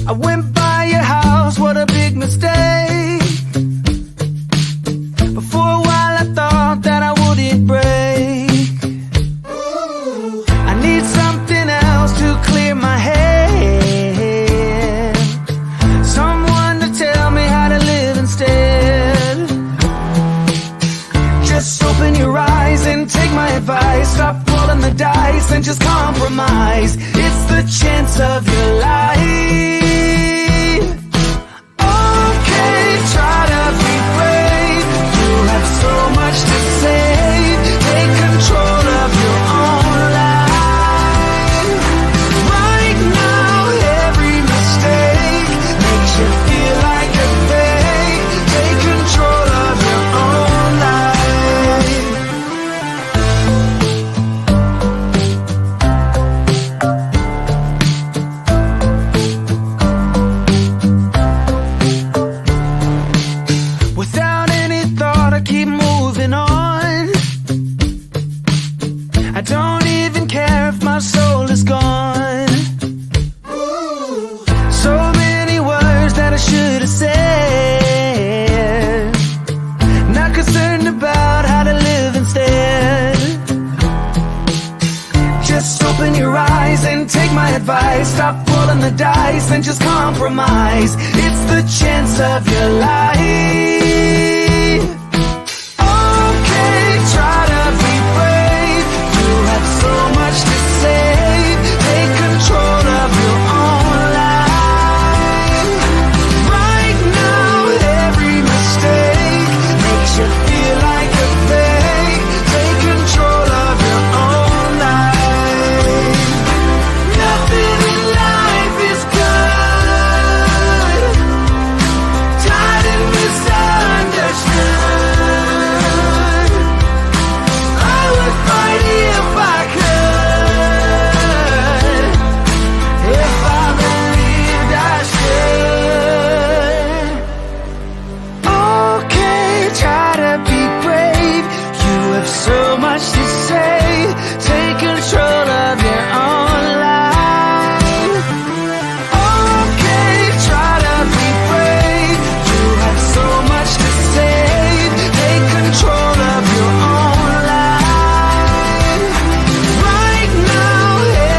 I went by your house, what a big mistake. But for a while I thought that I wouldn't break. I need something else to clear my head. Someone to tell me how to live instead. Just open your eyes and take my advice. Stop rolling the dice and just compromise. It's the chance of your life. Okay, try to be brave. You have so much to say. Take control of your own life. Right now, every mistake makes you feel like a fake. Take control of your own life. Without any thought, I keep moving on. I don't even care if my soul is gone. So many words that I should have said. Not concerned about how to live instead. Just open your eyes and take my advice. Stop rolling the dice and just compromise. It's the chance of your life. Okay, try to be brave. You have so much to say. Take control of your own life. Right now, every mistake makes you feel like a fake. Take control of your own life. Nothing in life is good. Tired and misunderstood. I would fight if I could. If I believed I should. Okay, try to be brave. You have so much to say. Take control of your own life. Okay, try to be brave. You have so much to say. Take control of your own life. Right now,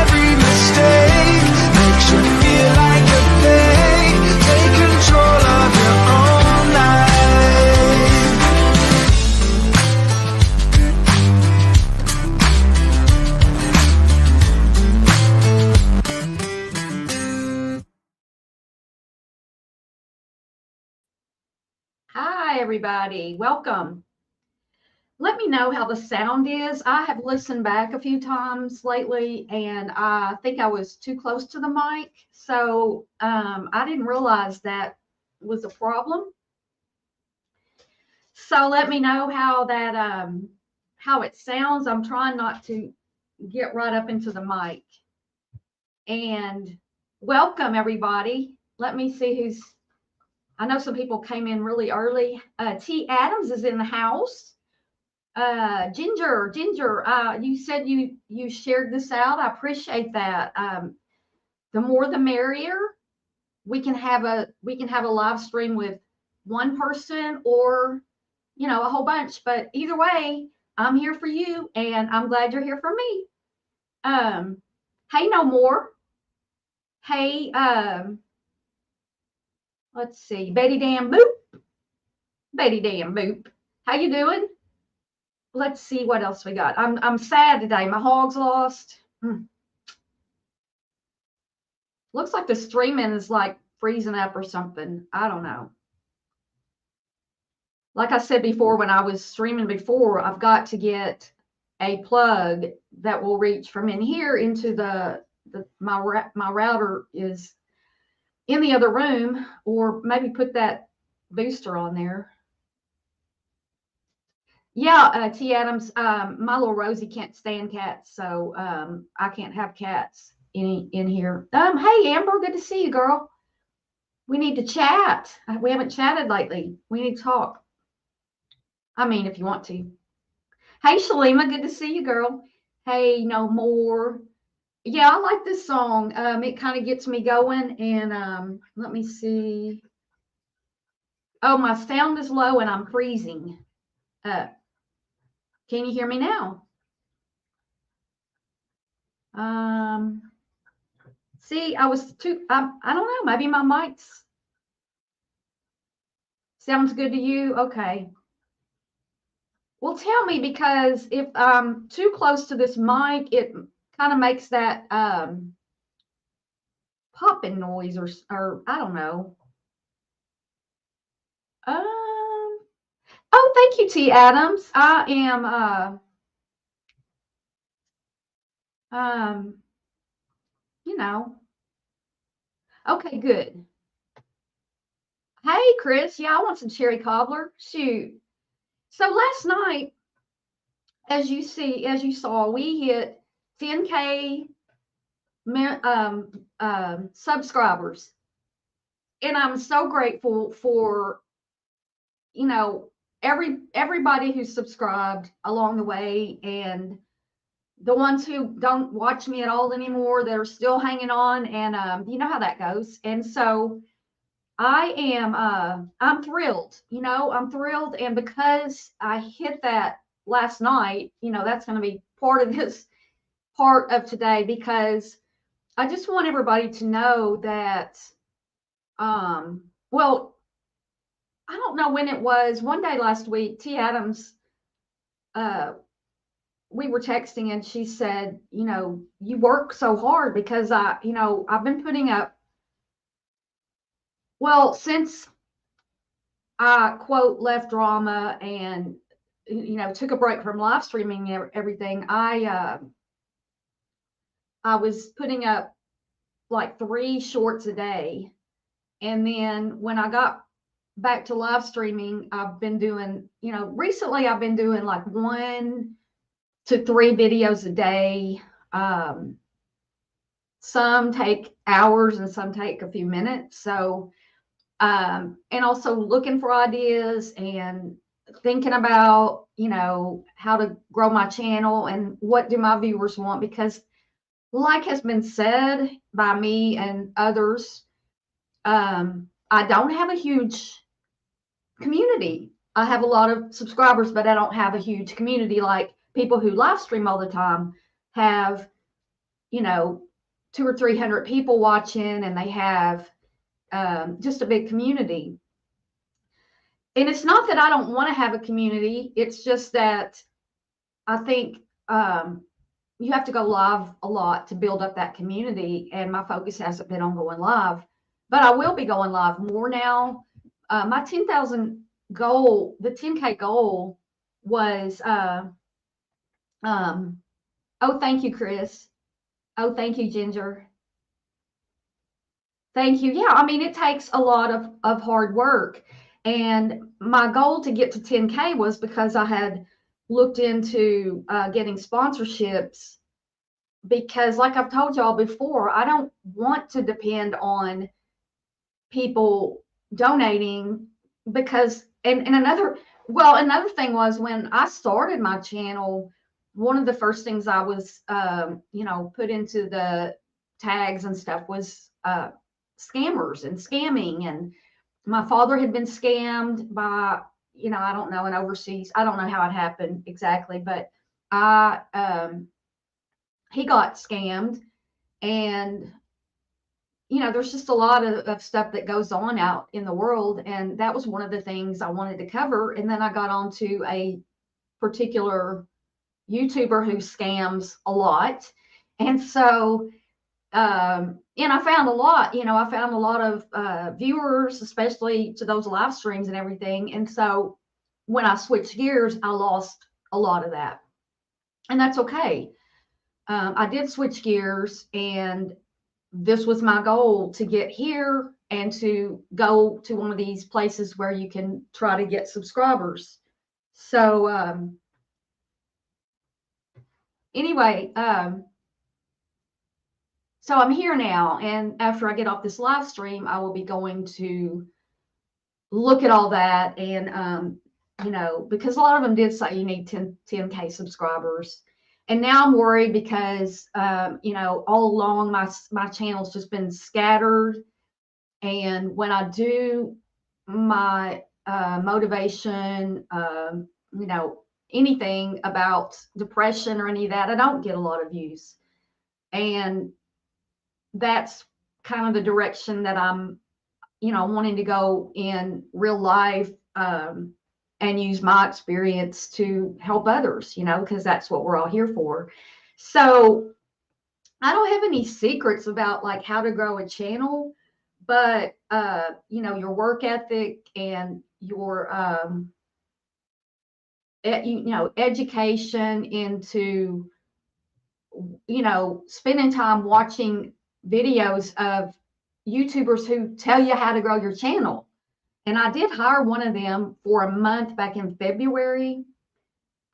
every mistake makes you feel like a fake. Take control of your own life. Hi, everybody. Welcome. Let me know how the sound is. I have listened back a few times lately, and I think I was too close to the mic. So I didn't realize that was a problem. So let me know how that how it sounds. I'm trying not to get right up into the mic. And welcome, everybody. Let me see who's. I know some people came in really early. T. Adams is in the house. Ginger, you said you shared this out. I appreciate that. The more the merrier. We can have a live stream with one person or a whole bunch. But either way, I'm here for you, and I'm glad you're here for me. Hey, no more. Hey, let's see, Betty Dan Boop. Betty Dan Boop. How you doing? Let's see what else we got. I'm sad today. My hog's lost. Looks like the streaming is like freezing up or something. I don't know. Like I said before, when I was streaming before, I've got to get a plug that will reach from in here into my router is in the other room, or maybe put that booster on there. Yeah, T. Adams, my little Rosie can't stand cats, so I can't have cats in here. Hey, Amber, good to see you, girl. We need to chat. We haven't chatted lately. We need to talk. I mean, if you want to. Hey, Shalima, good to see you, girl. Hey, no more. Yeah, I like this song. It kind of gets me going. And let me see. Oh, my sound is low and I'm freezing. Uh, can you hear me now? Um, See, I was too, I don't know, maybe my mic's sounds good to you. Okay. Well, tell me, because if I'm too close to this mic, it kind of makes that popping noise, or I don't know. Um, oh, thank you, T Adams. I am um, you know, okay, good. Hey, Chris. Yeah, I want some cherry cobbler. Shoot. So last night, as you saw, we hit 10K subscribers, and I'm so grateful for, you know, everybody who subscribed along the way, and the ones who don't watch me at all anymore, they're still hanging on, and you know how that goes. And so I'm thrilled, I'm thrilled. And because I hit that last night, that's going to be part of this part of today, because I just want everybody to know that, well, I don't know when it was, one day last week, T Adams, uh, we were texting, and she said, you work so hard, because I've been putting up, well, since I quote left drama and took a break from live streaming and everything, I was putting up like 3 shorts a day. And then when I got back to live streaming, I've been doing, recently I've been doing like 1 to 3 videos a day. Um, some take hours and some take a few minutes. So, and also looking for ideas and thinking about, how to grow my channel and what do my viewers want. Because, like has been said by me and others, I don't have a huge community. I have a lot of subscribers, but I don't have a huge community like people who live stream all the time have, you know, 200 or 300 people watching, and they have just a big community. And it's not that I don't want to have a community. It's just that I think you have to go live a lot to build up that community. And my focus hasn't been on going live, but I will be going live more now. My 10,000 goal, the 10K goal was, um, oh, thank you, Chris. Oh, thank you, Ginger. Thank you. Yeah, I mean, it takes a lot of hard work. And my goal to get to 10K was because I had looked into getting sponsorships, because, like I've told y'all before, I don't want to depend on people donating. Because, and another thing was, when I started my channel, one of the first things I was, put into the tags and stuff was scammers and scamming. And my father had been scammed by, I don't know, an overseas, I don't know how it happened exactly, but I, he got scammed. And there's just a lot of stuff that goes on out in the world, and that was one of the things I wanted to cover. And then I got onto a particular YouTuber who scams a lot. And so, and I found a lot, I found a lot of viewers, especially to those live streams and everything. And so when I switched gears, I lost a lot of that, and that's okay. I did switch gears, and this was my goal, to get here and to go to one of these places where you can try to get subscribers. So anyway, so I'm here now, and after I get off this live stream, I will be going to look at all that. And because a lot of them did say you need 10K subscribers. And now I'm worried because, all along my channel's just been scattered. And when I do my motivation, anything about depression or any of that, I don't get a lot of views. And that's kind of the direction that I'm, wanting to go in real life, and use my experience to help others, because that's what we're all here for. So I don't have any secrets about like how to grow a channel, but your work ethic and your education into spending time watching videos of YouTubers who tell you how to grow your channel. And I did hire one of them for a month back in February.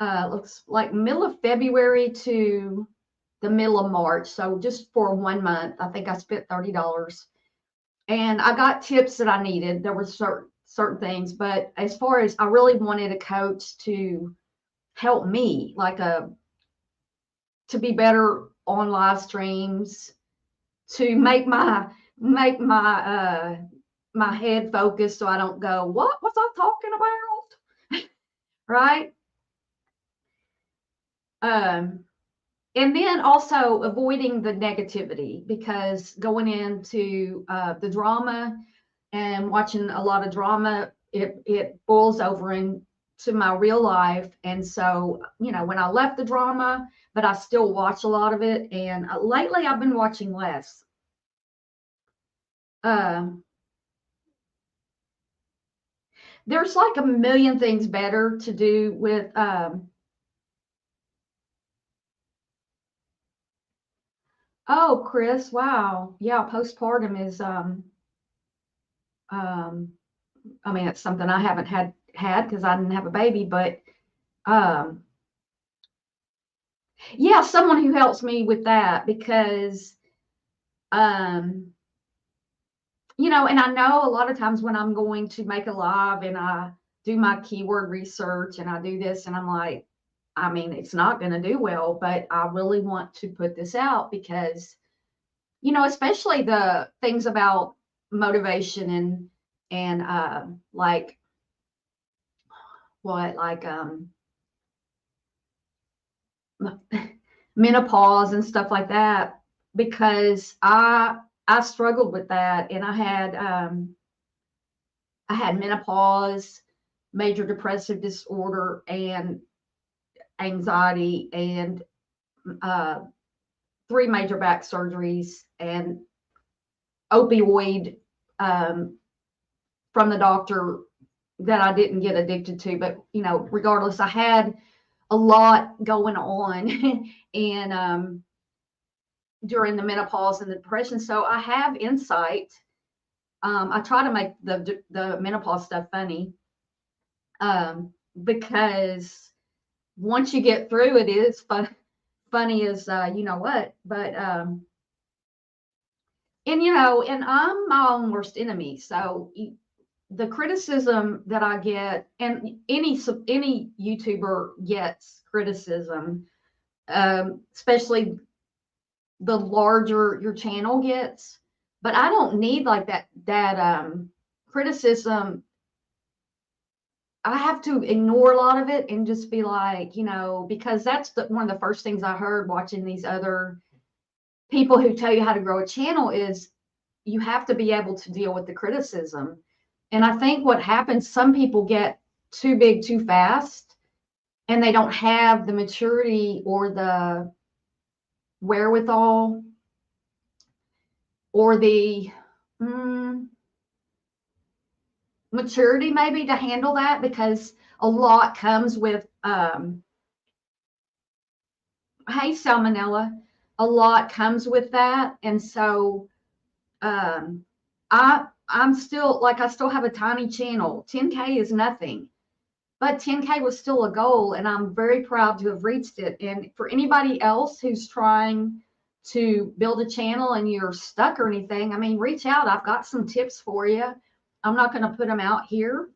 Looks like middle of February to the middle of March. So just for 1 month, I think I spent $30. And I got tips that I needed. There were certain things, but as far as I really wanted a coach to help me, like to be better on live streams, to make my my head focused so I don't go, what was I talking about? Right? And then also avoiding the negativity, because going into the drama and watching a lot of drama, it boils over into my real life. And so, when I left the drama, but I still watch a lot of it. And lately I've been watching less. There's like a million things better to do with oh, Chris, wow. Yeah, postpartum is I mean, it's something I haven't had because I didn't have a baby, but um yeah, someone who helps me with that, because um and I know a lot of times when I'm going to make a live and I do my keyword research and I do this and I'm like, I mean, it's not going to do well, but I really want to put this out because, especially the things about motivation and like what, like menopause and stuff like that, because I struggled with that, and I had menopause, major depressive disorder, and anxiety, and uh, 3 major back surgeries, and opioid from the doctor that I didn't get addicted to. But regardless, I had a lot going on, and during the menopause and the depression. So I have insight. I try to make the menopause stuff funny, because once you get through it, is funny as you know what. But and I'm my own worst enemy. So the criticism that I get, and any YouTuber gets criticism, especially the larger your channel gets. But I don't need like that criticism. I have to ignore a lot of it and just be like, because that's one of the first things I heard watching these other people who tell you how to grow a channel is you have to be able to deal with the criticism. And I think what happens, some people get too big too fast, and they don't have the maturity or the wherewithal or the maturity maybe to handle that, because a lot comes with hey, salmonella, a lot comes with that. And so I'm still like, I still have a tiny channel. 10K is nothing, but 10K was still a goal, and I'm very proud to have reached it. And for anybody else who's trying to build a channel and you're stuck or anything, I mean, reach out. I've got some tips for you. I'm not going to put them out here,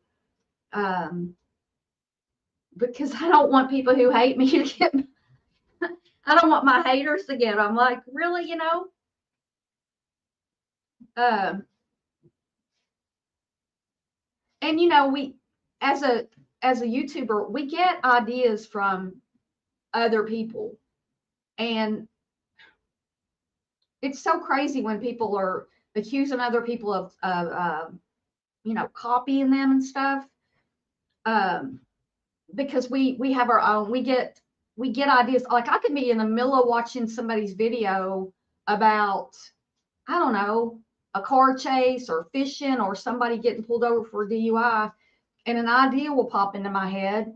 because I don't want people who hate me to get I don't want my haters to get. I'm like, really, you know? Um, and you know, we as a YouTuber, we get ideas from other people, and it's so crazy when people are accusing other people of you know, copying them and stuff. Um, because we have our own. We get ideas. Like I could be in the middle of watching somebody's video about, I don't know, a car chase or fishing or somebody getting pulled over for DUI, and an idea will pop into my head,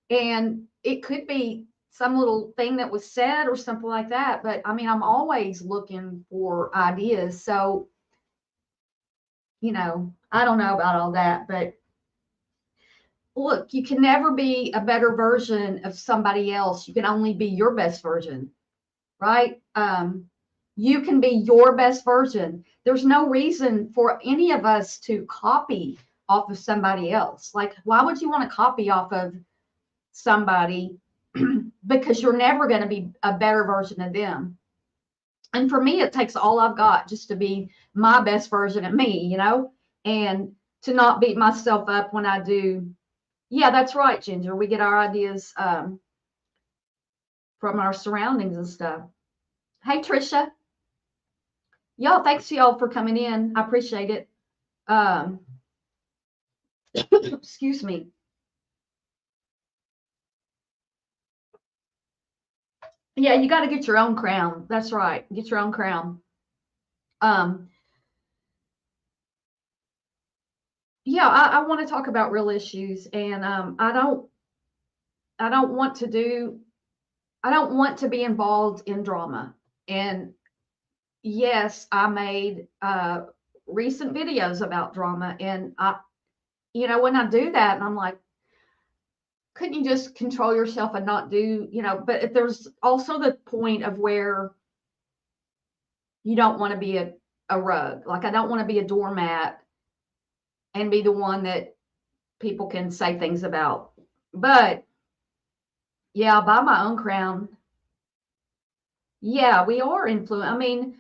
and it could be some little thing that was said or something like that. But I mean, I'm always looking for ideas. So, you know, I don't know about all that, but look, you can never be a better version of somebody else. You can only be your best version, right? You can be your best version. There's no reason for any of us to copy off of somebody else. Like, why would you want to copy off of somebody? Because you're never going to be a better version of them. And for me, it takes all I've got just to be my best version of me, you know, and to not beat myself up when I do. Yeah, that's right, Ginger. We get our ideas from our surroundings and stuff. Hey, Trisha. Y'all, thanks to y'all for coming in. I appreciate it. Um, excuse me. Yeah, you got to get your own crown. That's right. Get your own crown. Um, yeah, I want to talk about real issues, and I don't want to do, I don't want to be involved in drama. And yes, I made recent videos about drama, and you know, when I do that, and I'm like, couldn't you just control yourself and not do, you know? But there's also the point of where you don't want to be a rug. Like I don't want to be a doormat and be the one that people can say things about. But yeah, buy my own crown. Yeah, we are influenced. I mean,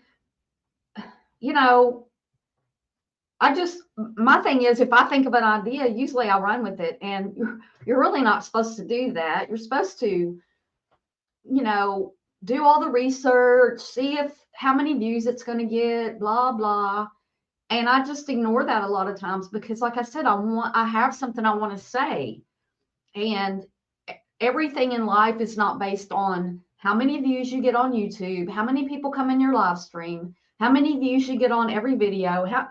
you know, I just, my thing is, if I think of an idea, usually I run with it, and you're really not supposed to do that. You're supposed to, you know, do all the research, see if how many views it's going to get, blah blah. And I just ignore that a lot of times because, like I said, I have something I want to say, and everything in life is not based on how many views you get on YouTube, how many people come in your live stream, how many views you get on every video. How,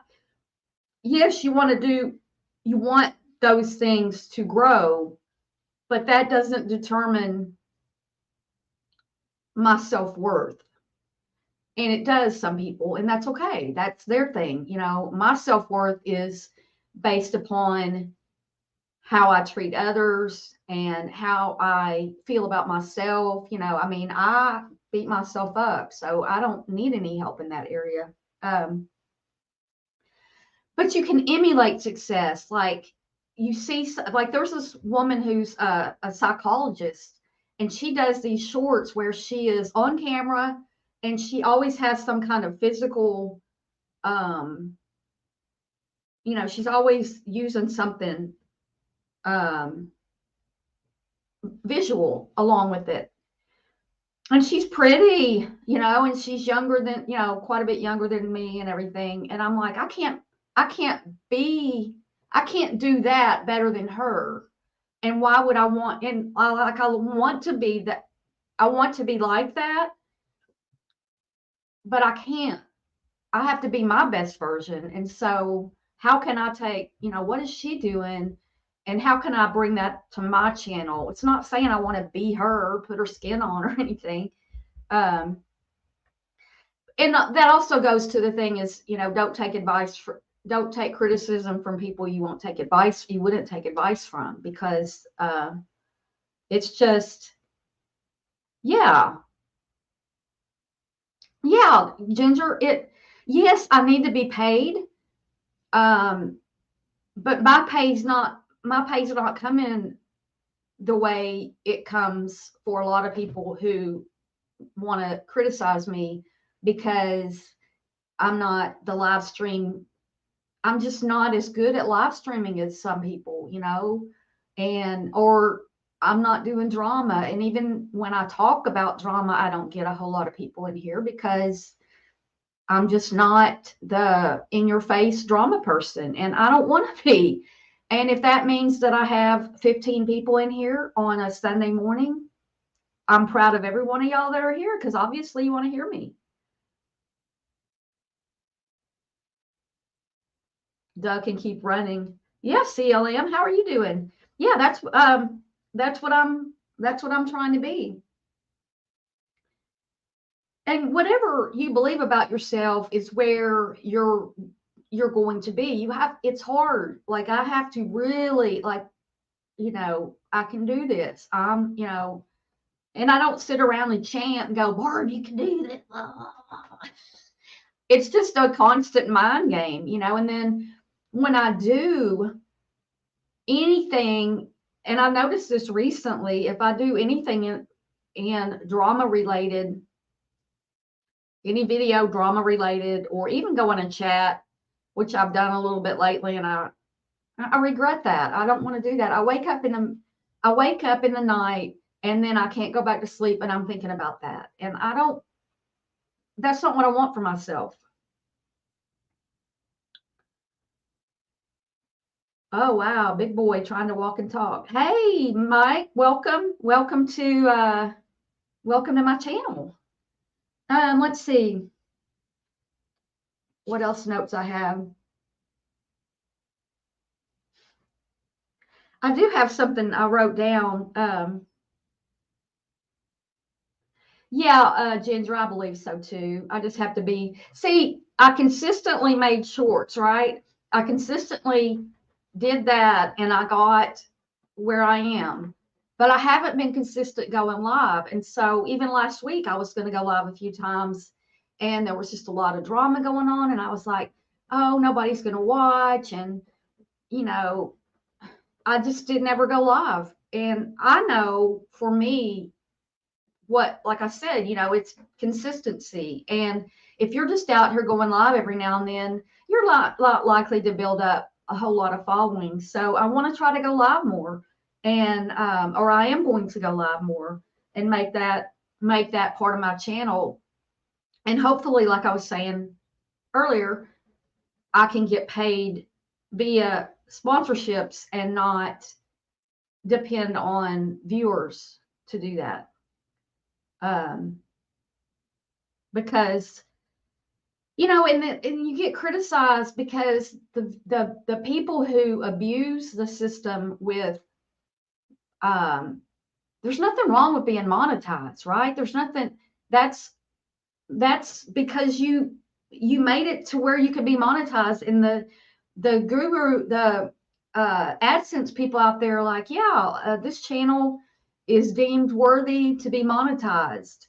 yes, you want those things to grow, but that doesn't determine my self-worth. And it does some people, and that's okay. That's their thing. You know, my self-worth is based upon how I treat others and how I feel about myself. You know, I mean, I beat myself up, so I don't need any help in that area. Um, but you can emulate success. Like you see, like there's this woman who's a psychologist, and she does these shorts where she is on camera, and she always has some kind of physical, um, you know, she's always using something um, visual along with it. And she's pretty, you know, and she's younger than, you know, quite a bit younger than me and everything. And I'm like, I can't be, I can't do that better than her. And why would I want, and I want to be that, I want to be like that, but I can't. I have to be my best version. And so, how can I take, you know, what is she doing? And how can I bring that to my channel? It's not saying I want to be her, put her skin on or anything. Um, and that also goes to the thing is, you know, don't take criticism from people you wouldn't take advice from, because it's just, yeah, yeah, Ginger, yes, I need to be paid. Um, but my pay's not coming the way it comes for a lot of people who want to criticize me because I'm not the live stream. I'm just not as good at live streaming as some people, and or I'm not doing drama. And even when I talk about drama, I don't get a whole lot of people in here because I'm just not the in your face drama person, and I don't want to be. And if that means that I have 15 people in here on a Sunday morning, I'm proud of every one of y'all that are here because obviously you want to hear me. Doug can keep running. Yeah, CLM, how are you doing? Yeah, that's what I'm trying to be. And whatever you believe about yourself is where you're going to be. It's hard. Like I have to really I can do this. And I don't sit around and chant and go, Barb, you can do this. It's just a constant mind game, and then when I do anything, and I noticed this recently, if I do anything in drama related, any video drama related, or even go in a chat, which I've done a little bit lately, and I regret that. I don't want to do that. I wake up in the night and then I can't go back to sleep and I'm thinking about that. And that's not what I want for myself. Oh wow, big boy trying to walk and talk. Hey, Mike, welcome. Welcome to my channel. Let's see what else notes I have. I do have something I wrote down. Yeah, Ginger, I believe so too. I just have to see, I consistently made shorts, right? I consistently did that and I got where I am. But I haven't been consistent going live. And so even last week I was going to go live a few times and there was just a lot of drama going on. And I was like, oh, nobody's going to watch. And, I just didn't ever go live. And I know for me, like I said, it's consistency. And if you're just out here going live every now and then, you're not likely to build up a whole lot of following. So I want to try to go live more, and or I am going to go live more and make that part of my channel. And hopefully, like I was saying earlier, I can get paid via sponsorships and not depend on viewers to do that. Because and you get criticized because the people who abuse the system with there's nothing wrong with being monetized, right? There's nothing. That's because you made it to where you could be monetized. And the guru, the AdSense people out there are like, yeah, this channel is deemed worthy to be monetized.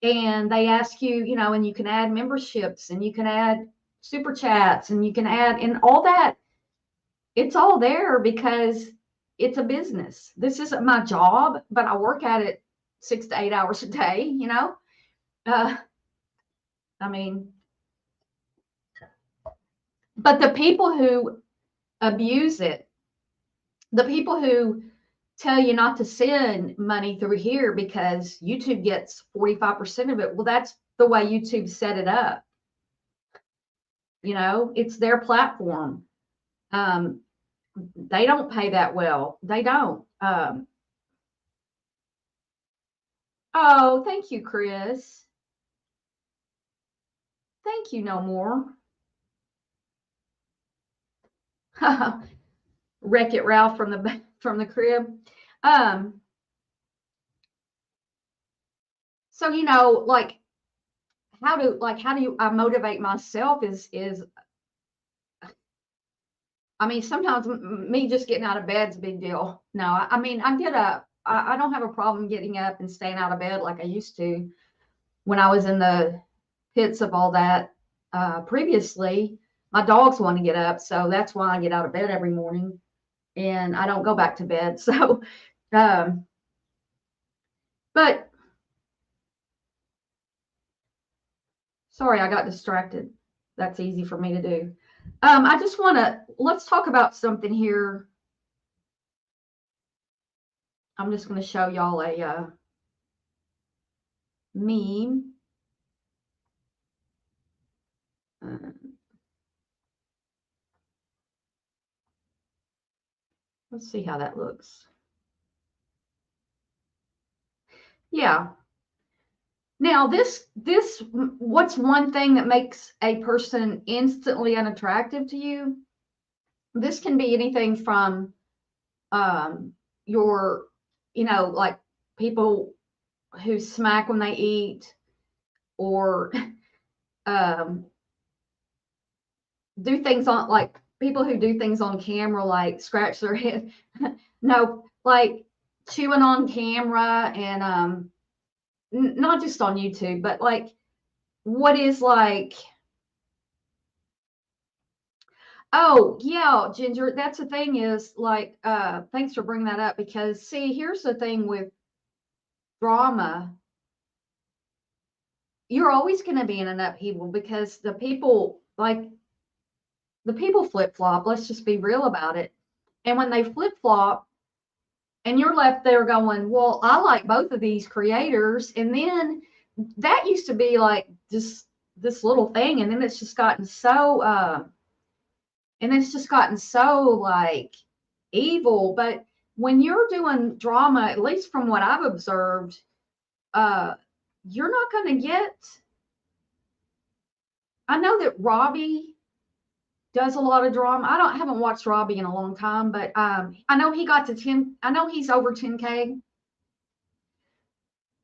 And they ask you, and you can add memberships and you can add super chats and you can add, and all that. It's all there because it's a business. This isn't my job, but I work at it 6 to 8 hours a day, I mean, but the people who abuse it, the people who tell you not to send money through here because YouTube gets 45% of it. Well, that's the way YouTube set it up. It's their platform. They don't pay that well. They don't. Oh, thank you, Chris. Thank you, no more. Wreck-It Ralph from the crib. So like how do I motivate myself is I mean, sometimes me just getting out of bed is a big deal. No, I mean, I get up. I don't have a problem getting up and staying out of bed like I used to when I was in the pits of all that previously. My dogs want to get up, so that's why I get out of bed every morning, and I don't go back to bed. So, but Sorry, I got distracted. That's easy for me to do. I just want to, let's talk about something here. I'm just going to show y'all a meme. Let's see how that looks. Yeah. Now what's one thing that makes a person instantly unattractive to you? This can be anything from your, like people who smack when they eat, or um, do things on, like people who do things on camera, like scratch their head. No, like chewing on camera, and not just on YouTube, but like what is like, oh yeah, Ginger, that's the thing is like, thanks for bringing that up, because see, here's the thing with drama. You're always going to be in an upheaval because the people flip flop. Let's just be real about it. And when they flip flop, and you're left there going, well, I like both of these creators. And then that used to be like just this little thing. And then it's just gotten so, like evil. But when you're doing drama, at least from what I've observed, you're not going to get, I know that Robbie does a lot of drama. Haven't watched Robbie in a long time, but I know he got to 10. I know he's over 10K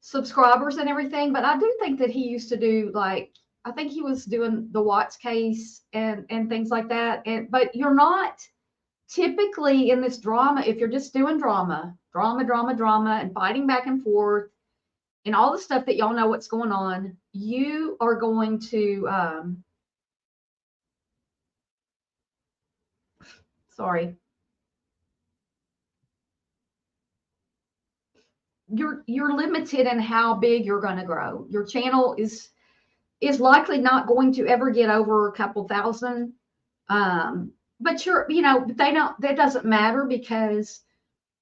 subscribers and everything, but I do think that he used to do, like, I think he was doing the Watts case and things like that. And but you're not typically in this drama if you're just doing drama, and fighting back and forth and all the stuff that y'all know what's going on. You are going to sorry. You're limited in how big you're going to grow. Your channel is likely not going to ever get over a couple thousand. But they don't, that doesn't matter, because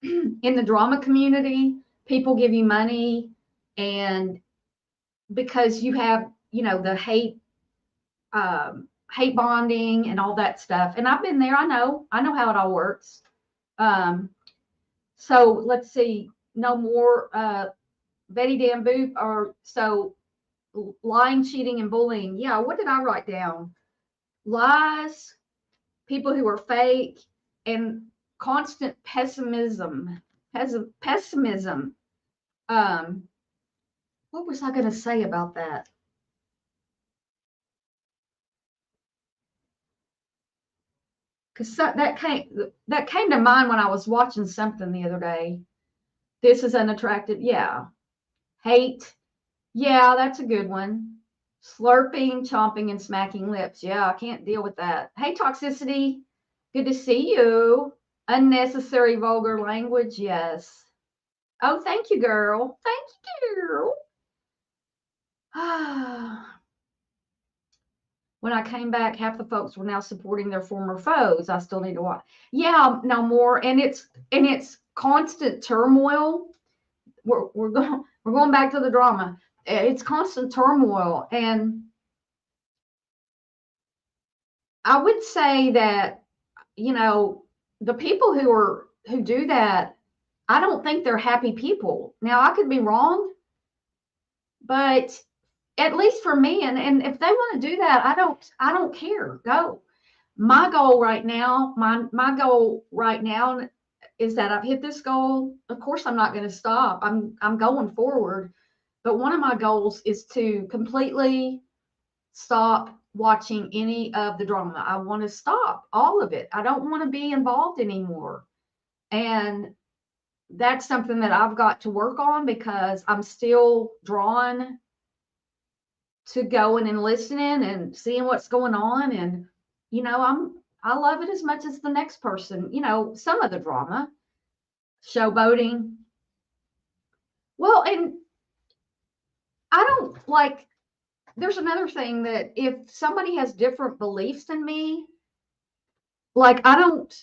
in the drama community, people give you money, and because you have, the hate bonding and all that stuff. And I've been there. I know how it all works. So let's see, no more Betty Dan Boop, or so lying, cheating, and bullying. Yeah, what did I write down? Lies, people who are fake, and constant pessimism. Pessimism. What was I going to say about that? Because that came to mind when I was watching something the other day. This is unattractive. Yeah. Hate. Yeah, that's a good one. Slurping, chomping, and smacking lips. Yeah, I can't deal with that. Hey, toxicity. Good to see you. Unnecessary vulgar language. Yes. Oh, thank you, girl. Thank you, girl. When I came back, half the folks were now supporting their former foes. I still need to watch. Yeah, no more. And it's constant turmoil. We're going back to the drama. It's constant turmoil, and I would say that, the people who do that, I don't think they're happy people. Now, I could be wrong, but at least for me, and if they want to do that, I don't care. Go. My goal right now, my goal right now is that I've hit this goal. Of course, I'm not going to stop. I'm going forward. But one of my goals is to completely stop watching any of the drama. I want to stop all of it. I don't want to be involved anymore. And that's something that I've got to work on, because I'm still drawn to going and listening and seeing what's going on. And, I love it as much as the next person, some of the drama, showboating. Well, and I don't like, there's another thing that if somebody has different beliefs than me, like I don't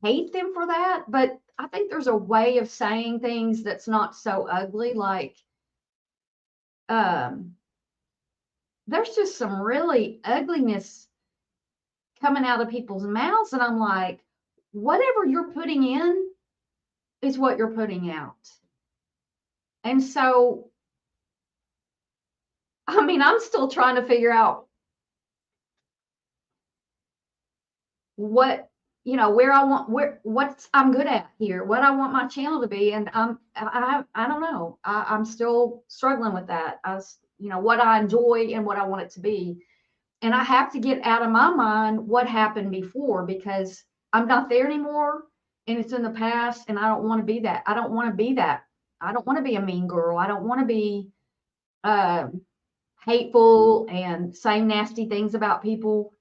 hate them for that, but I think there's a way of saying things that's not so ugly. Like, um, there's just some really ugliness coming out of people's mouths, and I'm like, whatever you're putting in is what you're putting out. And so, I mean, I'm still trying to figure out what, where I want, what's I'm good at here, what I want my channel to be. And I don't know. I'm still struggling with that. What I enjoy and what I want it to be. And I have to get out of my mind what happened before, because I'm not there anymore and it's in the past, and I don't want to be that. I don't want to be that. I don't want to be a mean girl. I don't want to be hateful and saying nasty things about people.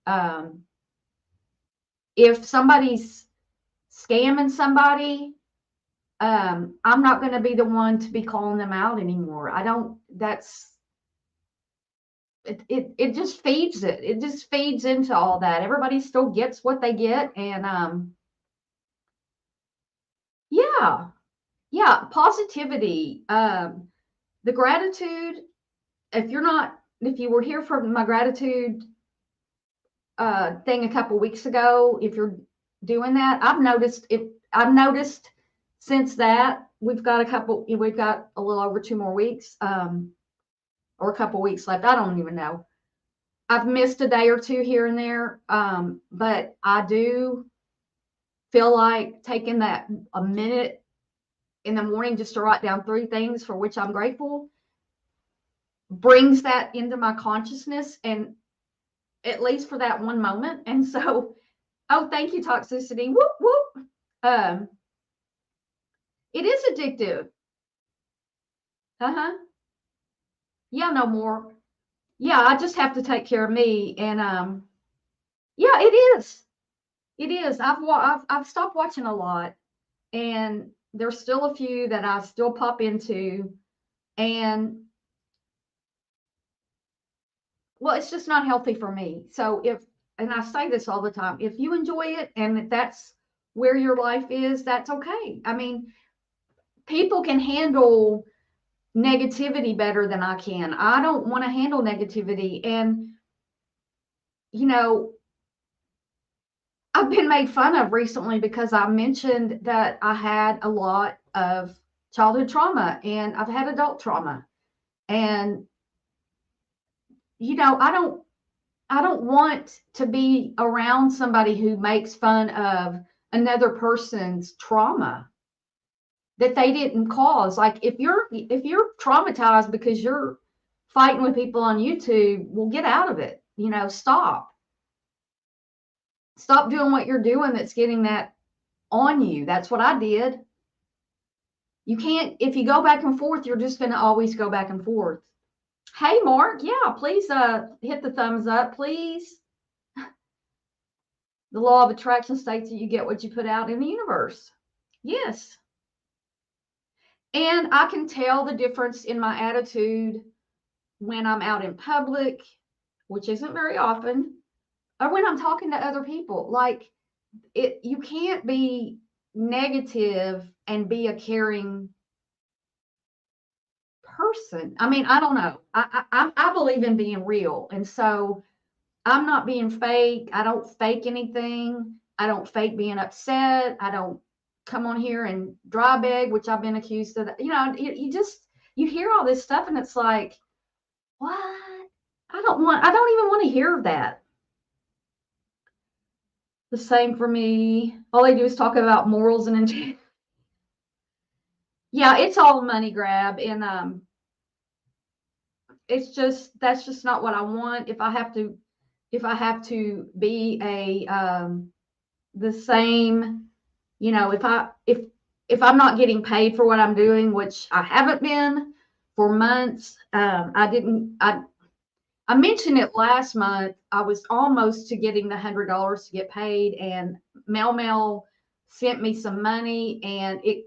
Um, if somebody's scamming somebody, I'm not going to be the one to be calling them out anymore. I don't, that's, it just feeds it. It just feeds into all that. Everybody still gets what they get. And, yeah, yeah, positivity, the gratitude. If you were here for my gratitude, thing a couple weeks ago, if you're doing that, I've noticed since that we've got a little over 2 more weeks, or a couple weeks left. I don't even know. I've missed a day or two here and there. But I do feel like taking that a minute in the morning just to write down 3 things for which I'm grateful brings that into my consciousness, and at least for that one moment. And so, oh, thank you, toxicity. Whoop, whoop. It is addictive. Uh-huh. Yeah, no more. Yeah, I just have to take care of me. And yeah, it is. It is. I've stopped watching a lot, and there's still a few that I still pop into. And well, it's just not healthy for me. So and I say this all the time, if you enjoy it and if that's where your life is, that's okay. I mean, people can handle negativity better than I can. I don't want to handle negativity. And, you know, I've been made fun of recently because I mentioned that I had a lot of childhood trauma and I've had adult trauma. And, I don't want to be around somebody who makes fun of another person's trauma that they didn't cause. Like if you're traumatized because you're fighting with people on YouTube, well, get out of it. Stop. Stop doing what you're doing that's getting that on you. That's what I did. You can't, if you go back and forth, you're just going to always go back and forth. Hey, Mark, yeah, please hit the thumbs up, please. The law of attraction states that you get what you put out in the universe. Yes. And I can tell the difference in my attitude when I'm out in public, which isn't very often, or when I'm talking to other people. Like you can't be negative and be a caring person. I mean, I don't know. I believe in being real, and so I'm not being fake. I don't fake anything. I don't fake being upset. I don't come on here and dry beg, which I've been accused of. You hear all this stuff and it's like, what? I don't even want to hear that. The same for me. All they do is talk about morals and intent. Yeah, it's all a money grab. And that's just not what I want. If I have to be the same, if I'm not getting paid for what I'm doing, which I haven't been for months. I mentioned it last month. I was almost to getting the $100 to get paid, and Mail sent me some money, and it,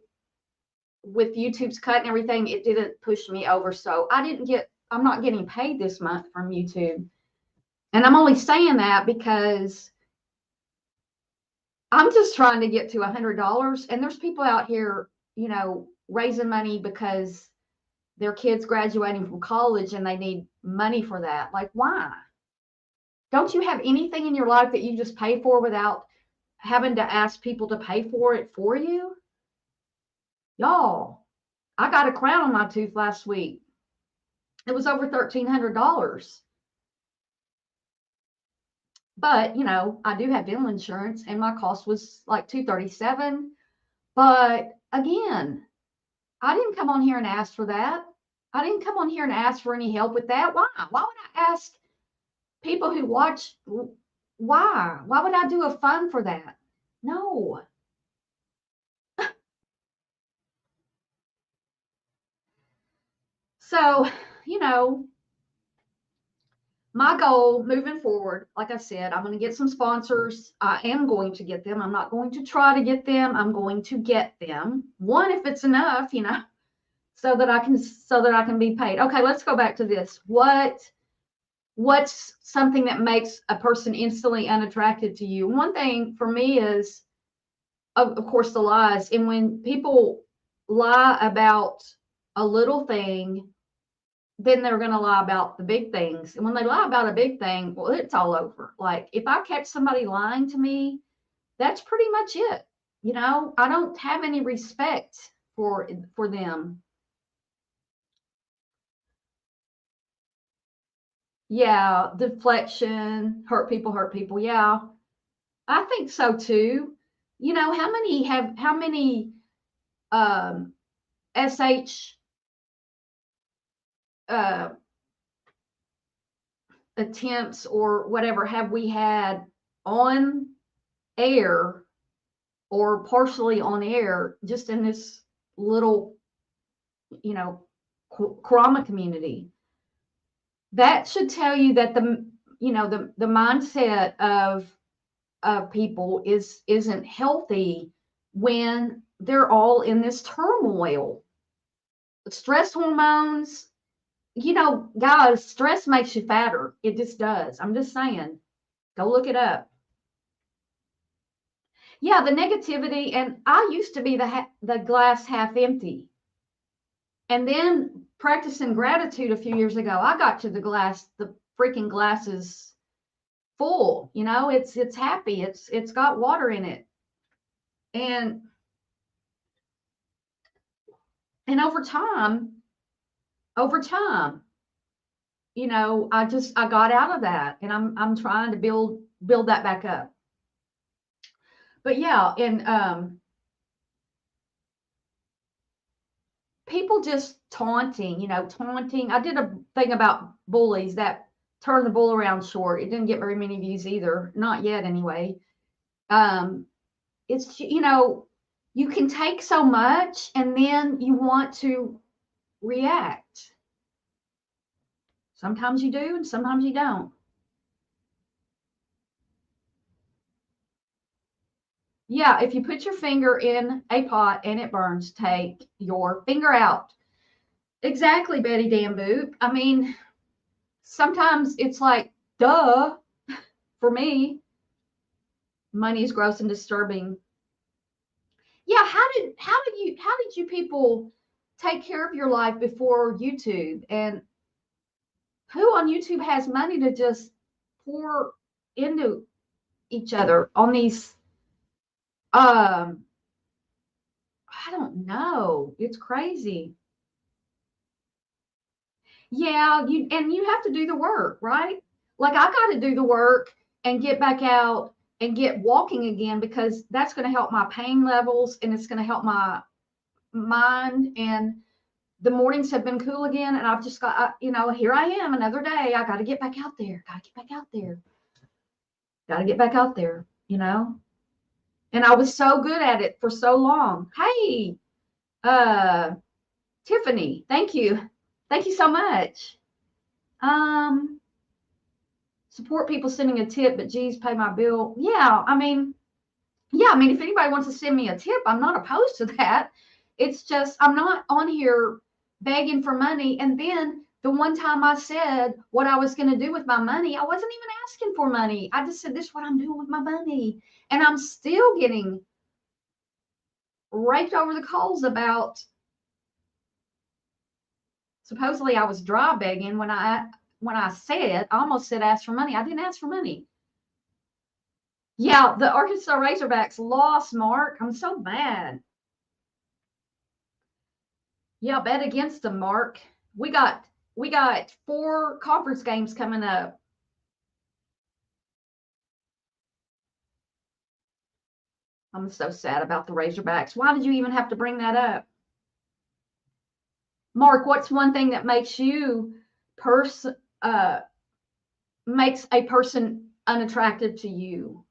with YouTube's cut and everything, it didn't push me over. So I didn't get I'm not getting paid this month from YouTube. And I'm only saying that because I'm just trying to get to $100. And there's people out here, raising money because their kids graduating from college and they need money for that. Like, why? Don't you have anything in your life that you just pay for without having to ask people to pay for it for you? Y'all, I got a crown on my tooth last week. It was over $1,300. But, I do have dental insurance and my cost was like $237. But again, I didn't come on here and ask for that. I didn't come on here and ask for any help with that. Why? Why would I ask people who watch? Why? Why would I do a fund for that? No. So, my goal moving forward, like I said, I'm going to get some sponsors. I am going to get them. I'm not going to try to get them. I'm going to get them. One, if it's enough, so that I can be paid. Okay, let's go back to this. What's something that makes a person instantly unattracted to you? One thing for me is, of course, the lies. And when people lie about a little thing, then they're going to lie about the big things. And when they lie about a big thing, well, it's all over. Like if I catch somebody lying to me, that's pretty much it. I don't have any respect for them. Yeah, deflection, hurt people. Yeah, I think so too. How many SH uh, attempts or whatever have we had on air or partially on air just in this little, you know, Karama community? That should tell you that the mindset of people isn't healthy when they're all in this turmoil. Stress hormones, guys, stress makes you fatter. It just does. I'm just saying. Go look it up. Yeah, the negativity, and I used to be the glass half empty. And then practicing gratitude a few years ago, I got to the freaking glass is full. It's happy. It's got water in it. And over time, I got out of that, and I'm trying to build that back up. But yeah, and people just taunting. I did a thing about bullies that turned the bull around short. It didn't get very many views either, not yet anyway. It's you can take so much and then you want to react. Sometimes you do and sometimes you don't. Yeah, if you put your finger in a pot and it burns, take your finger out. Exactly, Betty Damboot. I mean, sometimes it's like, duh, for me. Money is gross and disturbing. Yeah, how did you people take care of your life before YouTube? And who on YouTube has money to just pour into each other on these I don't know. It's crazy. Yeah, you have to do the work, right? Like I got to do the work and get back out and get walking again because that's going to help my pain levels and it's going to help my mind. And the mornings have been cool again, and I've just got, here I am another day. I got to get back out there. Got to get back out there. Got to get back out there. And I was so good at it for so long. Hey, Tiffany, thank you. Thank you so much. Support people sending a tip, but geez, pay my bill. Yeah, I mean, if anybody wants to send me a tip, I'm not opposed to that. It's just I'm not on here begging for money. And then The one time I said what I was going to do with my money, I wasn't even asking for money. I just said, this is what I'm doing with my money. And I'm still getting raked over the coals about, supposedly I was dry begging when I said, I almost said ask for money. I didn't ask for money. Yeah, the Arkansas Razorbacks lost, Mark. I'm so mad. Yeah, bet against them, Mark. We got 4 conference games coming up. I'm so sad about the Razorbacks. Why did you even have to bring that up? Mark, what's one thing that makes makes a person unattractive to you?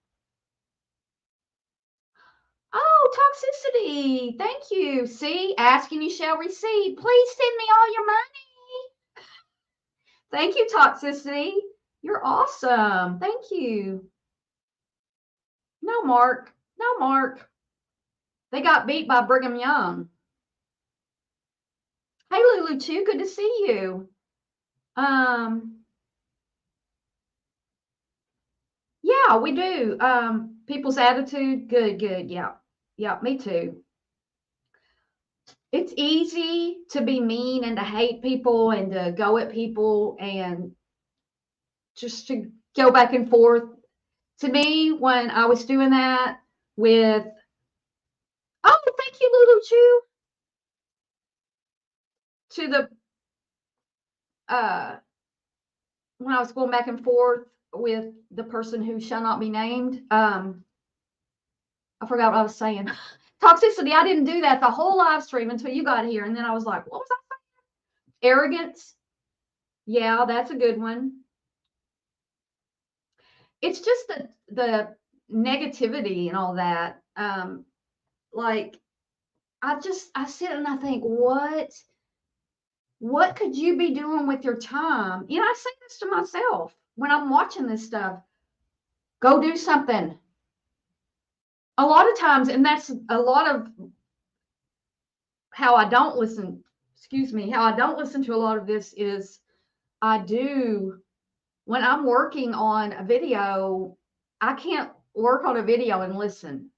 Oh, toxicity. Thank you. See, ask and you shall receive. Please send me all your money. Thank you, toxicity. You're awesome. Thank you. No, Mark. No, Mark. They got beat by Brigham Young. Hey, Lulu, too. Good to see you. Yeah, we do. People's attitude, good. Yeah, me too. It's easy to be mean and to hate people and to go at people and just to go back and forth. To me, when I was doing that with, oh, thank you, Lulu Chu, to the, when I was going back and forth with the person who shall not be named, I forgot what I was saying. Toxicity, I didn't do that the whole live stream until you got here. And then I was like, what was I saying? Arrogance. Yeah, that's a good one. It's just the negativity and all that. Like I sit and I think, what could you be doing with your time? You know, I say this to myself when I'm watching this stuff. Go do something. A lot of times, and that's a lot of how I don't listen, how I don't listen to a lot of this is when I'm working on a video, I can't work on a video and listen.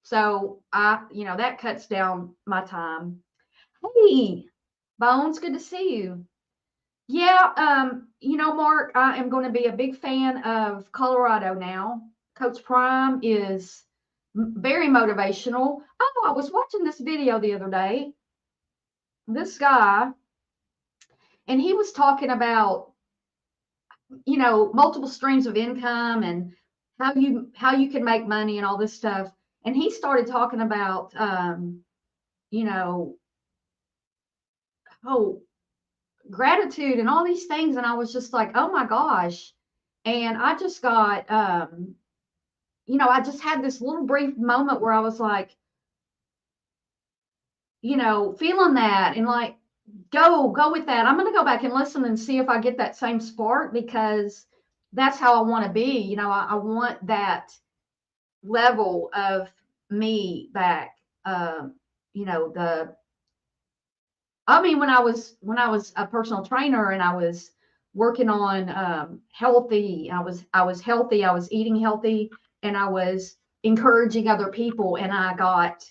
So that cuts down my time. Hey, Bones, good to see you. Yeah, Mark, I am going to be a big fan of Colorado now. Coach Prime is very motivational. Oh, I was watching this video the other day. This guy, and he was talking about, multiple streams of income and how you can make money and all this stuff. And he started talking about, oh, gratitude and all these things. And I was just like, oh my gosh. And I just got, I just had this little brief moment where I was like, feeling that and like, go with that. I'm going to go back and listen and see if I get that same spark because that's how I want to be. I want that level of me back. When I was a personal trainer and I was working on healthy, I was healthy, I was eating healthy, and I was encouraging other people, and I got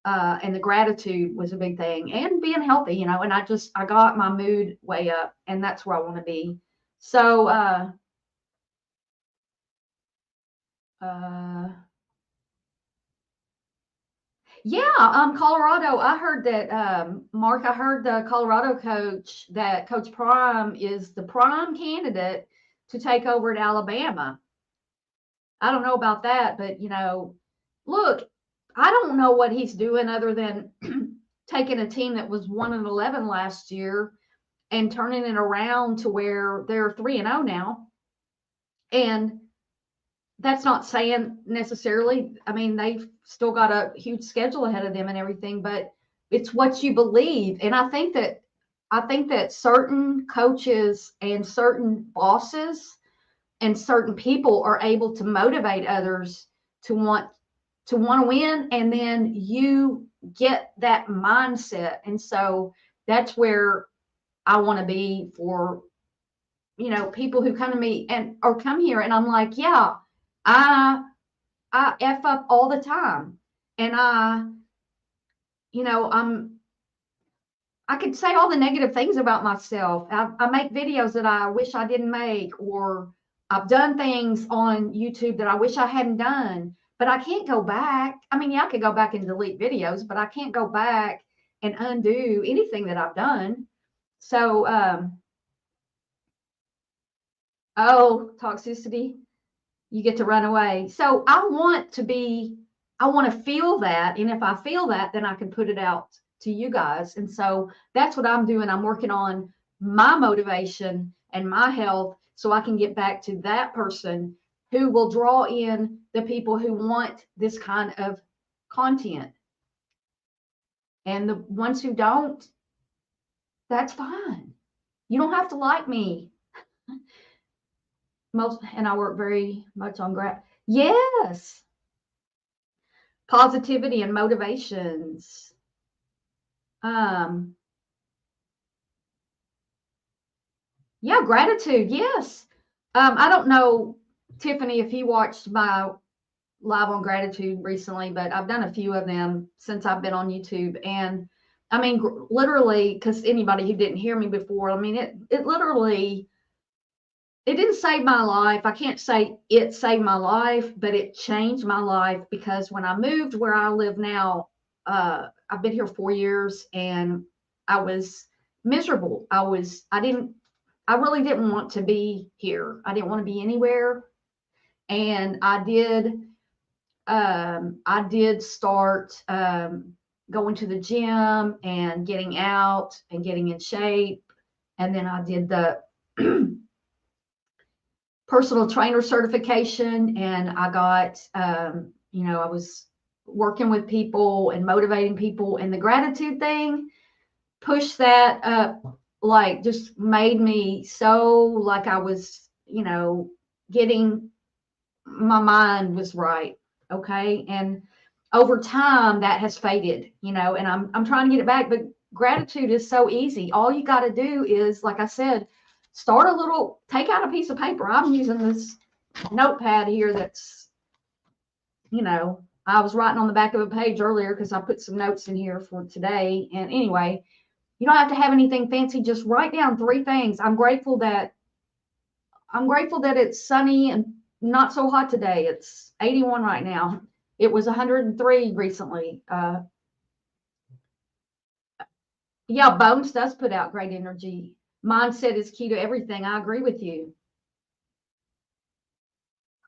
and the gratitude was a big thing, and being healthy, and I got my mood way up, and that's where I want to be. So yeah, Colorado. I heard that, Mark, I heard the Colorado coach that Coach Prime is the prime candidate to take over at Alabama. I don't know about that, but look, I don't know what he's doing other than taking a team that was 1-11 last year and turning it around to where they're 3-0 now. And that's not saying necessarily, I mean, they've still got a huge schedule ahead of them and everything, but it's what you believe. And I think that certain coaches and certain bosses and certain people are able to motivate others to want to win, and then you get that mindset. And so that's where I want to be for, people who come to me and or come here, and I'm like, yeah, I F up all the time. And I could say all the negative things about myself. I make videos that I wish I didn't make, or I've done things on YouTube that I wish I hadn't done, but I can't go back. I mean, yeah, I could go back and delete videos, but I can't go back and undo anything that I've done. So, toxicity, you get to run away. So I want to feel that. And if I feel that, then I can put it out to you guys. And so that's what I'm doing. I'm working on my motivation and my health so I can get back to that person who will draw in the people who want this kind of content. And the ones who don't, that's fine. You don't have to like me. And I work very much on Yes. Positivity and motivations. Yeah, gratitude. Yes. I don't know, Tiffany, if you watched my live on gratitude recently, but I've done a few of them since I've been on YouTube. And I mean, literally, because anybody who didn't hear me before, I mean, it literally, it didn't save my life. I can't say it saved my life, but it changed my life, because when I moved where I live now, I've been here 4 years, and I was miserable. I really didn't want to be here. I didn't want to be anywhere. And I did start going to the gym and getting out and getting in shape. And then I did the personal trainer certification, and I got, I was working with people and motivating people, and the gratitude thing pushed that up, like just made me so like I was, getting, my mind was right. Okay. And over time that has faded, and I'm trying to get it back, but gratitude is so easy. All you got to do is, like I said, take out a piece of paper. I'm using this notepad here that's, I was writing on the back of a page earlier because I put some notes in here for today. And anyway, you don't have to have anything fancy. Just write down 3 things. I'm grateful that it's sunny and not so hot today. It's 81 right now. It was 103 recently. Yeah, Bones does put out great energy. Mindset is key to everything. I agree with you.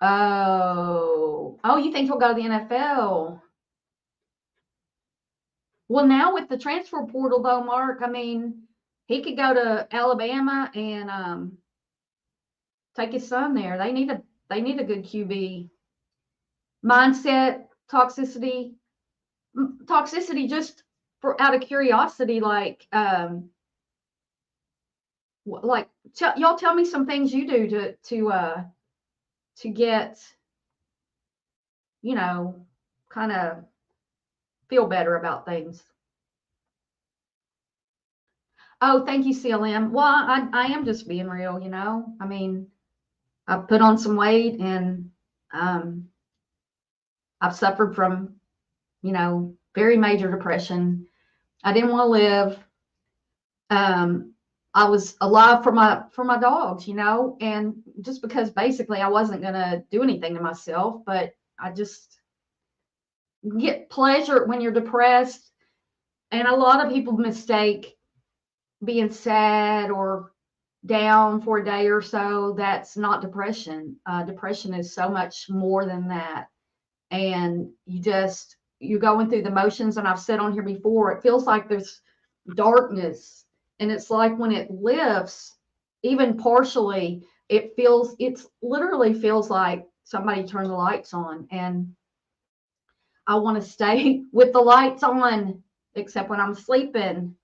Oh, you think he'll go to the NFL? Well, now with the transfer portal, though, Mark, I mean, he could go to Alabama and take his son there. They need a good QB. Mindset, toxicity. Just for out of curiosity, y'all tell me some things you do to get, kind of feel better about things. Oh, thank you, CLM. Well, I am just being real, I mean, I put on some weight, and I've suffered from, very major depression. I didn't want to live. I was alive for my dogs, and just because basically I wasn't gonna do anything to myself, but I just get pleasure when you're depressed. And a lot of people mistake being sad or down for a day or so. That's not depression. Depression is so much more than that. And you're going through the motions. And I've said on here before, it feels like there's darkness. And it's like when it lifts, even partially, it literally feels like somebody turned the lights on. And I want to stay with the lights on, except when I'm sleeping.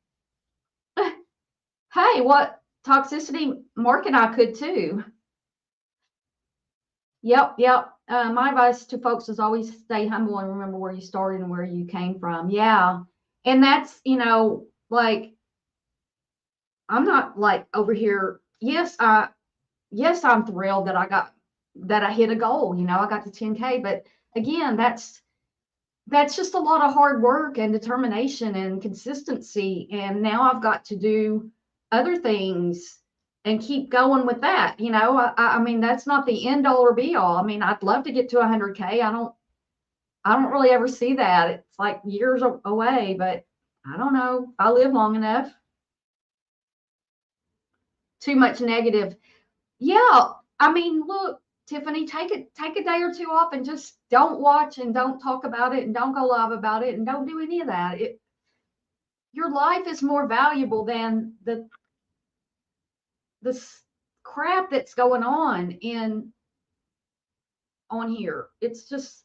Hey, what toxicity? Mark and I could too. Yep. My advice to folks is always stay humble and remember where you started and where you came from. Yeah. And that's, like, I'm not like over here. Yes, I'm thrilled that I hit a goal. I got to 10K, but again, that's just a lot of hard work and determination and consistency. And now I've got to do other things and keep going with that. I mean, that's not the end all or be all. I mean, I'd love to get to 100K. I don't really ever see that. It's like years away, but I don't know if I live long enough. Too much negative. Yeah. I mean, look, Tiffany, take a day or two off and just don't watch and don't talk about it and don't go live about it and don't do any of that. Your life is more valuable than the crap that's going on here. It's just,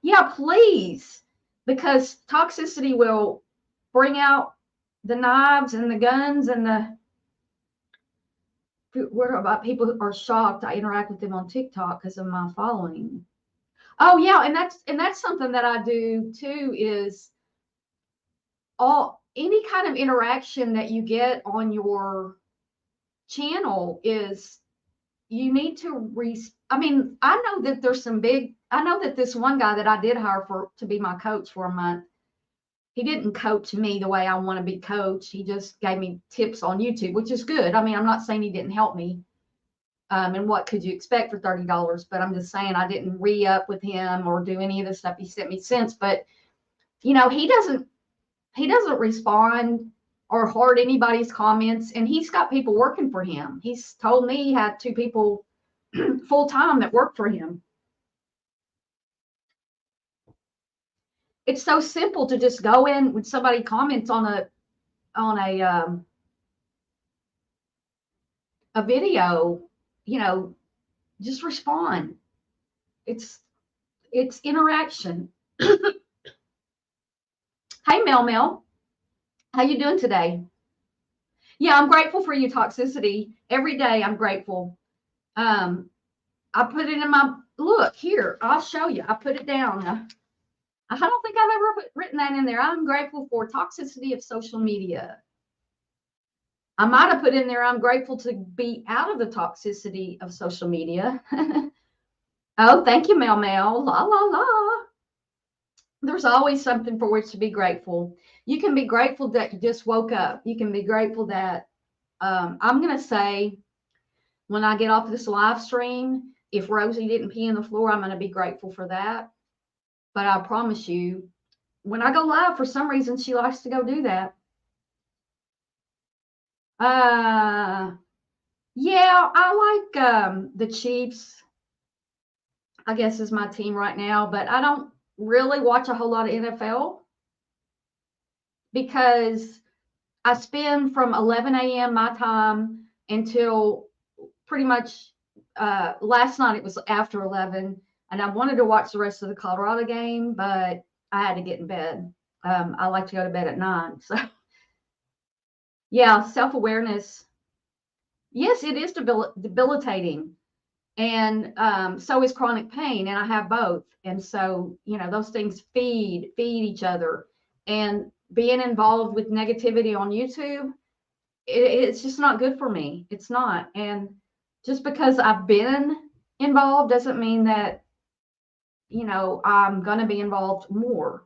yeah, please, because toxicity will bring out the knives and the guns and what about people who are shocked I interact with them on TikTok because of my following. Oh yeah, and that's something that I do too, is any kind of interaction that you get on your channel is, you need to I mean, I know that this one guy that I did hire to be my coach for a month, he didn't coach me the way I want to be coached. He just gave me tips on YouTube, which is good. I mean, I'm not saying he didn't help me. And what could you expect for $30? But I'm just saying I didn't re-up with him or do any of the stuff he sent me since. But he doesn't respond or heart anybody's comments, and he's got people working for him. He's told me he had 2 people full time that work for him. It's so simple to just go in when somebody comments on a video, just respond. It's interaction. Hey, Mel, how you doing today? Yeah, I'm grateful for you, toxicity. Every day I'm grateful. I put it in my, look here, I'll show you. I put it down. I don't think I've ever written that in there. I'm grateful for toxicity of social media. I might have put in there, I'm grateful to be out of the toxicity of social media. Oh, thank you, Mel. La, la, la. There's always something for which to be grateful. You can be grateful that you just woke up. You can be grateful that, I'm going to say, when I get off this live stream, if Rosie didn't pee on the floor, I'm going to be grateful for that. But I promise you, when I go live, for some reason, she likes to go do that. Yeah, I like the Chiefs, I guess, is my team right now, but I don't really watch a whole lot of NFL because I spend from 11 a.m. my time until pretty much last night. It was after 11, and I wanted to watch the rest of the Colorado game, but I had to get in bed. I like to go to bed at 9. So yeah, self-awareness. Yes, it is debilitating. And so is chronic pain, and I have both. And so, those things feed each other. And being involved with negativity on YouTube, it's just not good for me. It's not. And just because I've been involved doesn't mean that, I'm going to be involved more.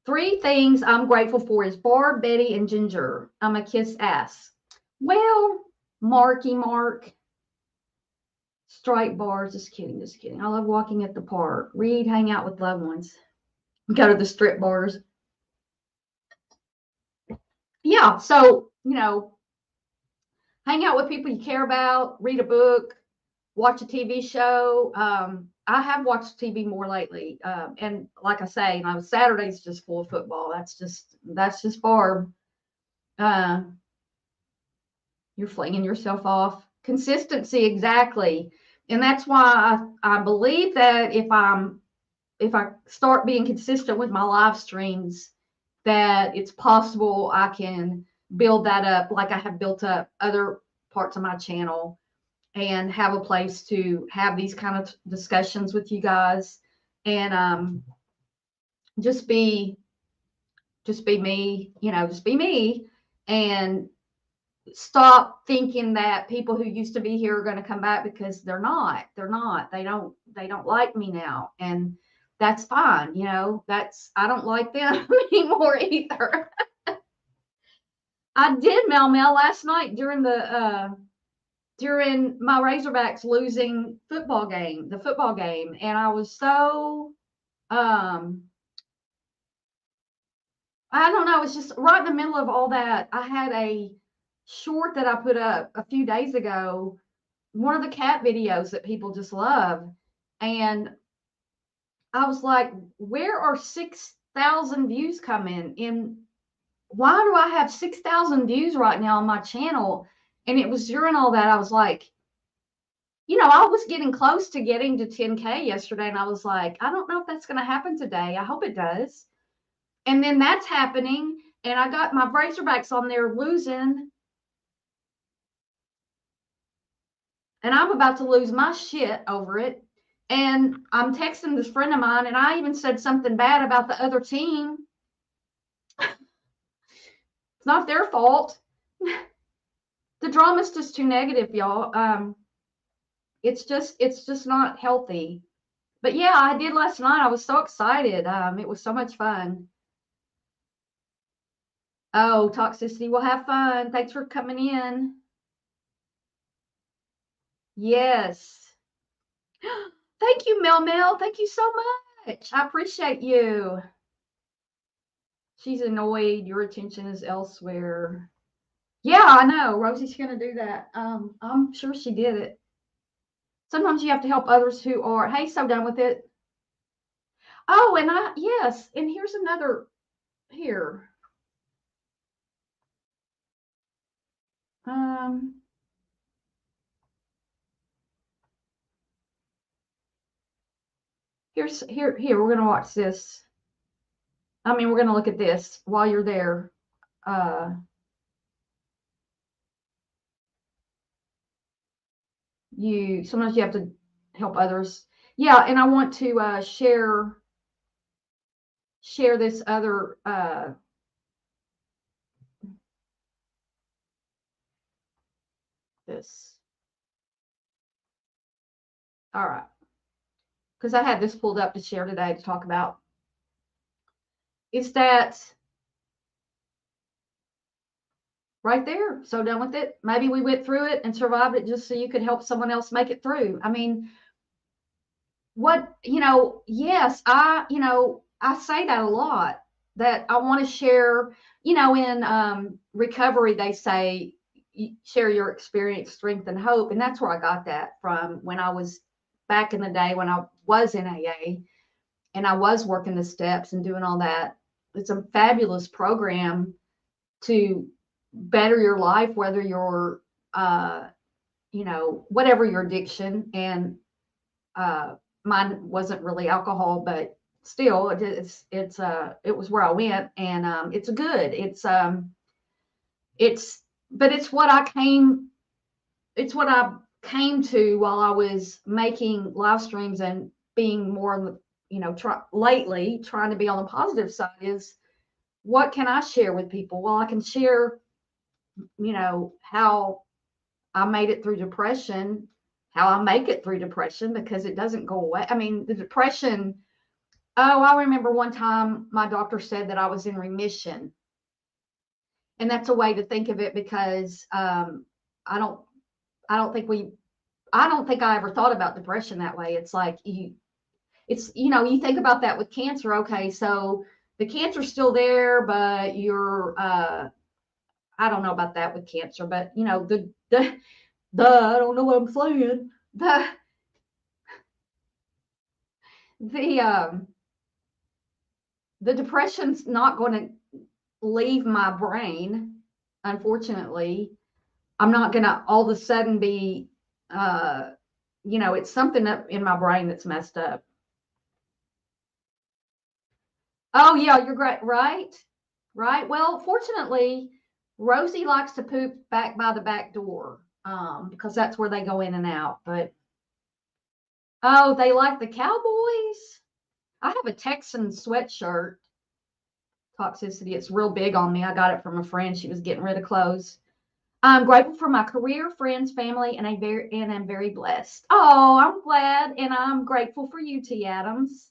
3 things I'm grateful for is Barb, Betty, and Ginger. I'm a kiss ass. Well, Marky Mark. Strike bars. Just kidding. I love walking at the park. Read, hang out with loved ones. Go to the strip bars. Yeah. So, hang out with people you care about, read a book, watch a TV show. I have watched TV more lately. And like I say, Saturday's just full of football. That's just Barb. You're flinging yourself off. Consistency, exactly. And that's why I believe that if I start being consistent with my live streams, that it's possible I can build that up like I have built up other parts of my channel and have a place to have these kind of discussions with you guys and just be just be me, just be me, and stop thinking that people who used to be here are going to come back, because they're not. They don't like me now, and that's fine. I don't like them anymore either. I did mail last night during my Razorbacks losing the football game, and I was so I don't know, it's just right in the middle of all that. I had a short that I put up a few days ago, one of the cat videos that people just love. And I was like, where are 6,000 views coming? And why do I have 6,000 views right now on my channel? And it was during all that, I was like, I was getting close to getting to 10K yesterday. And I was like, I don't know if that's going to happen today. I hope it does. And then that's happening. And I got my Razorbacks on there losing. And I'm about to lose my shit over it. And I'm texting this friend of mine, and I even said something bad about the other team. It's not their fault. The drama's just too negative, y'all. It's just not healthy. But yeah, I did last night. I was so excited. It was so much fun. Oh, toxicity. We'll have fun. Thanks for coming in. Yes. Thank you, Mel. Thank you so much. I appreciate you. She's annoyed. Your attention is elsewhere. Yeah, I know. Rosie's going to do that. I'm sure she did it. Sometimes you have to help others who are, hey, so done with it. Oh, yes. And here's another here. Here, we're going to watch this. We're going to look at this while you're there. Sometimes you have to help others. Yeah, and I want to share this other this. All right. Because I had this pulled up to share today to talk about. It's that right there. So done with it. Maybe we went through it and survived it just so you could help someone else make it through. Yes, I say that a lot, that I want to share, in recovery, they say, share your experience, strength, and hope. And that's where I got that from, when I was back in the day, when I was in AA and I was working the steps and doing all that. It's a fabulous program to better your life, whether you're, whatever your addiction. And mine wasn't really alcohol, but still, it was where I went, and it's good. But it's what I came to while I was making live streams and being more on the, lately trying to be on the positive side, is what can I share with people? Well, I can share, how I made it through depression, how I make it through depression, because it doesn't go away. The depression, I remember one time my doctor said that I was in remission. And that's a way to think of it, because I don't think I ever thought about depression that way. It's like you think about that with cancer. Okay, so the cancer's still there, but you're I don't know about that with cancer, but I don't know what I'm saying. The depression's not going to leave my brain, unfortunately. I'm not going to all of a sudden be, it's something up in my brain that's messed up. Oh, yeah, you're great. Right. Well, fortunately, Rosie likes to poop back by the back door, because that's where they go in and out. But, oh, they like the Cowboys. I have a Texan sweatshirt. toxicity. It's real big on me. I got it from a friend. She was getting rid of clothes. I'm grateful for my career, friends, family, and I'm very blessed. Oh, I'm glad, and I'm grateful for you, T. Adams.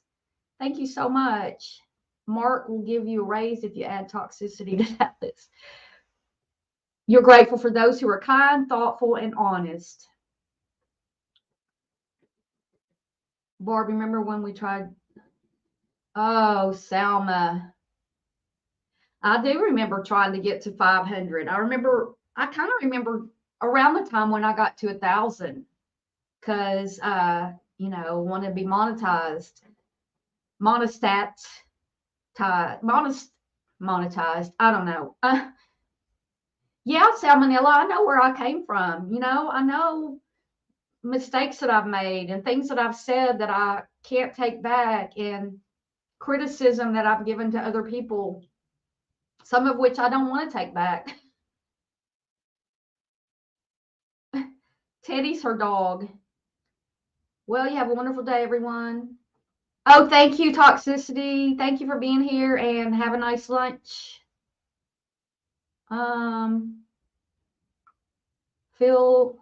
Thank you so much. Mark will give you a raise if you add toxicity to that list. You're grateful for those who are kind, thoughtful, and honest. Barb, remember when we tried? Oh, Salma. I do remember trying to get to 500. I kind of remember around the time when I got to 1,000 because, want to be monetized, monestat, monetized. I don't know. Yeah, salmonella. I know where I came from. I know mistakes that I've made and things that I've said that I can't take back and criticism that I've given to other people, some of which I don't want to take back. Teddy's her dog. Well, you have a wonderful day, everyone. Oh, thank you, Toxicity. Thank you for being here and have a nice lunch. Phil.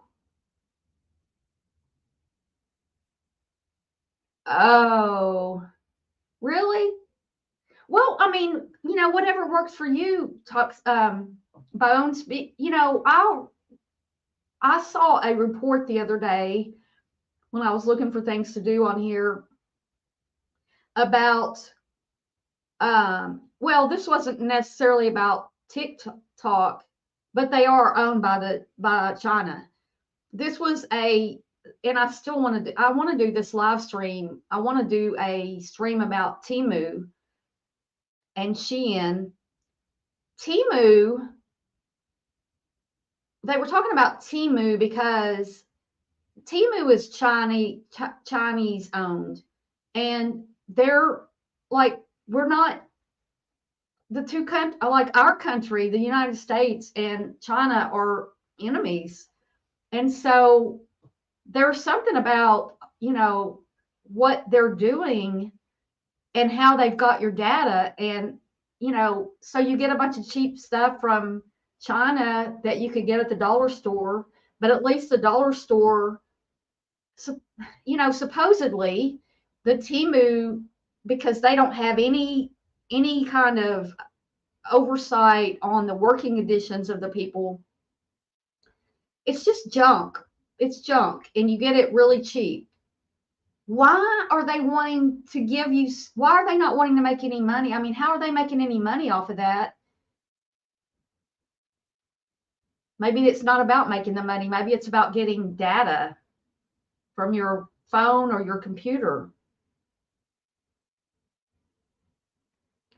Oh, really? Well, I mean, whatever works for you, Bones. I saw a report the other day when I was looking for things to do on here about, well, this wasn't necessarily about TikTok, but they are owned by China. This was and I still I want to do this live stream. I want to do a stream about Temu and Shein. Temu, they were talking about Temu because Temu is Chinese owned, and they're like, we're not the two countries, like our country, the United States and China are enemies, and so there's something about what they're doing and how they've got your data, and so you get a bunch of cheap stuff from China that you could get at the dollar store, but at least the dollar store, supposedly the Temu, because they don't have any kind of oversight on the working conditions of the people, it's just junk. It's junk, and you get it really cheap. Why are they wanting to give you? Why are they not wanting to make any money? I mean, how are they making any money off of that? Maybe it's not about making the money. Maybe it's about getting data from your phone or your computer.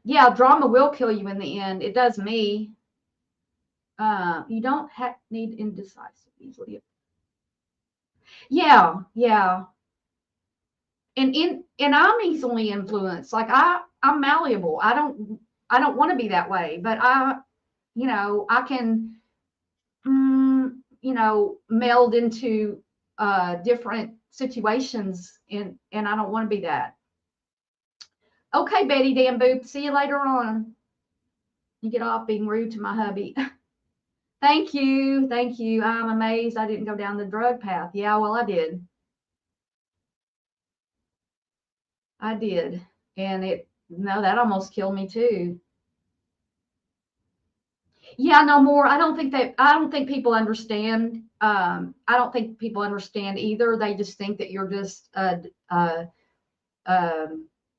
Yeah, drama will kill you in the end. It does me. You don't need indecisive easily. Yeah, yeah. And I'm easily influenced. Like I'm malleable. I don't want to be that way, but I can meld into different situations, and I don't want to be that. Okay, Betty Dan Boop. See you later on. You get off being rude to my hubby. Thank you. Thank you. I'm amazed I didn't go down the drug path. Yeah, well, I did. I did. And that almost killed me too. Yeah, no more. I don't think people understand. I don't think people understand either. They just think that you're just a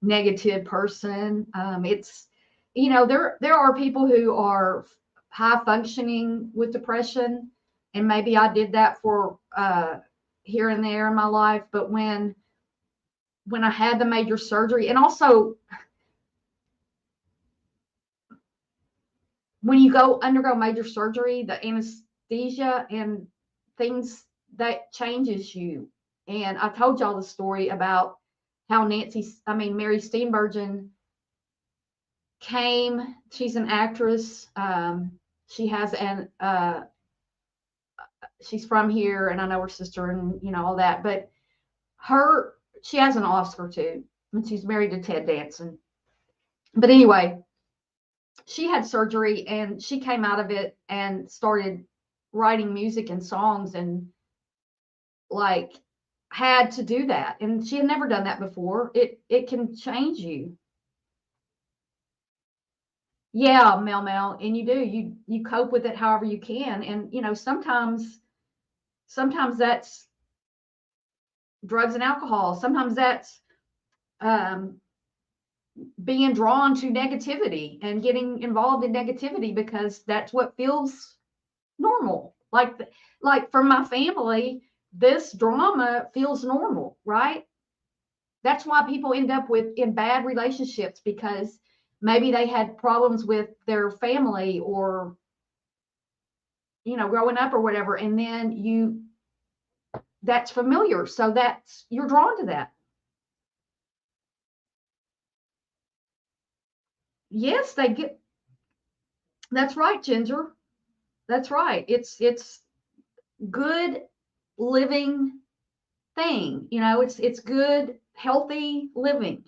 negative person. There are people who are high functioning with depression, and maybe I did that for here and there in my life. But when I had the major surgery, and also when you undergo major surgery, the anesthesia and things, that changes you. And I told y'all the story about how Mary Steenburgen came. She's an actress. She has she's from here, and I know her sister and all that. But she has an Oscar too, and she's married to Ted Danson. But anyway, she had surgery and she came out of it and started writing music and songs and like had to do that. And she had never done that before. It can change you. Yeah, Mel, and you do. You cope with it however you can. And sometimes that's drugs and alcohol. Sometimes that's um, being drawn to negativity and getting involved in negativity because that's what feels normal. Like for my family, this drama feels normal, right? That's why people end up in bad relationships because maybe they had problems with their family or growing up or whatever, and then that's familiar, so that's you're drawn to that. Yes, they get. That's right, Ginger. That's right. It's good living thing. It's good, healthy living.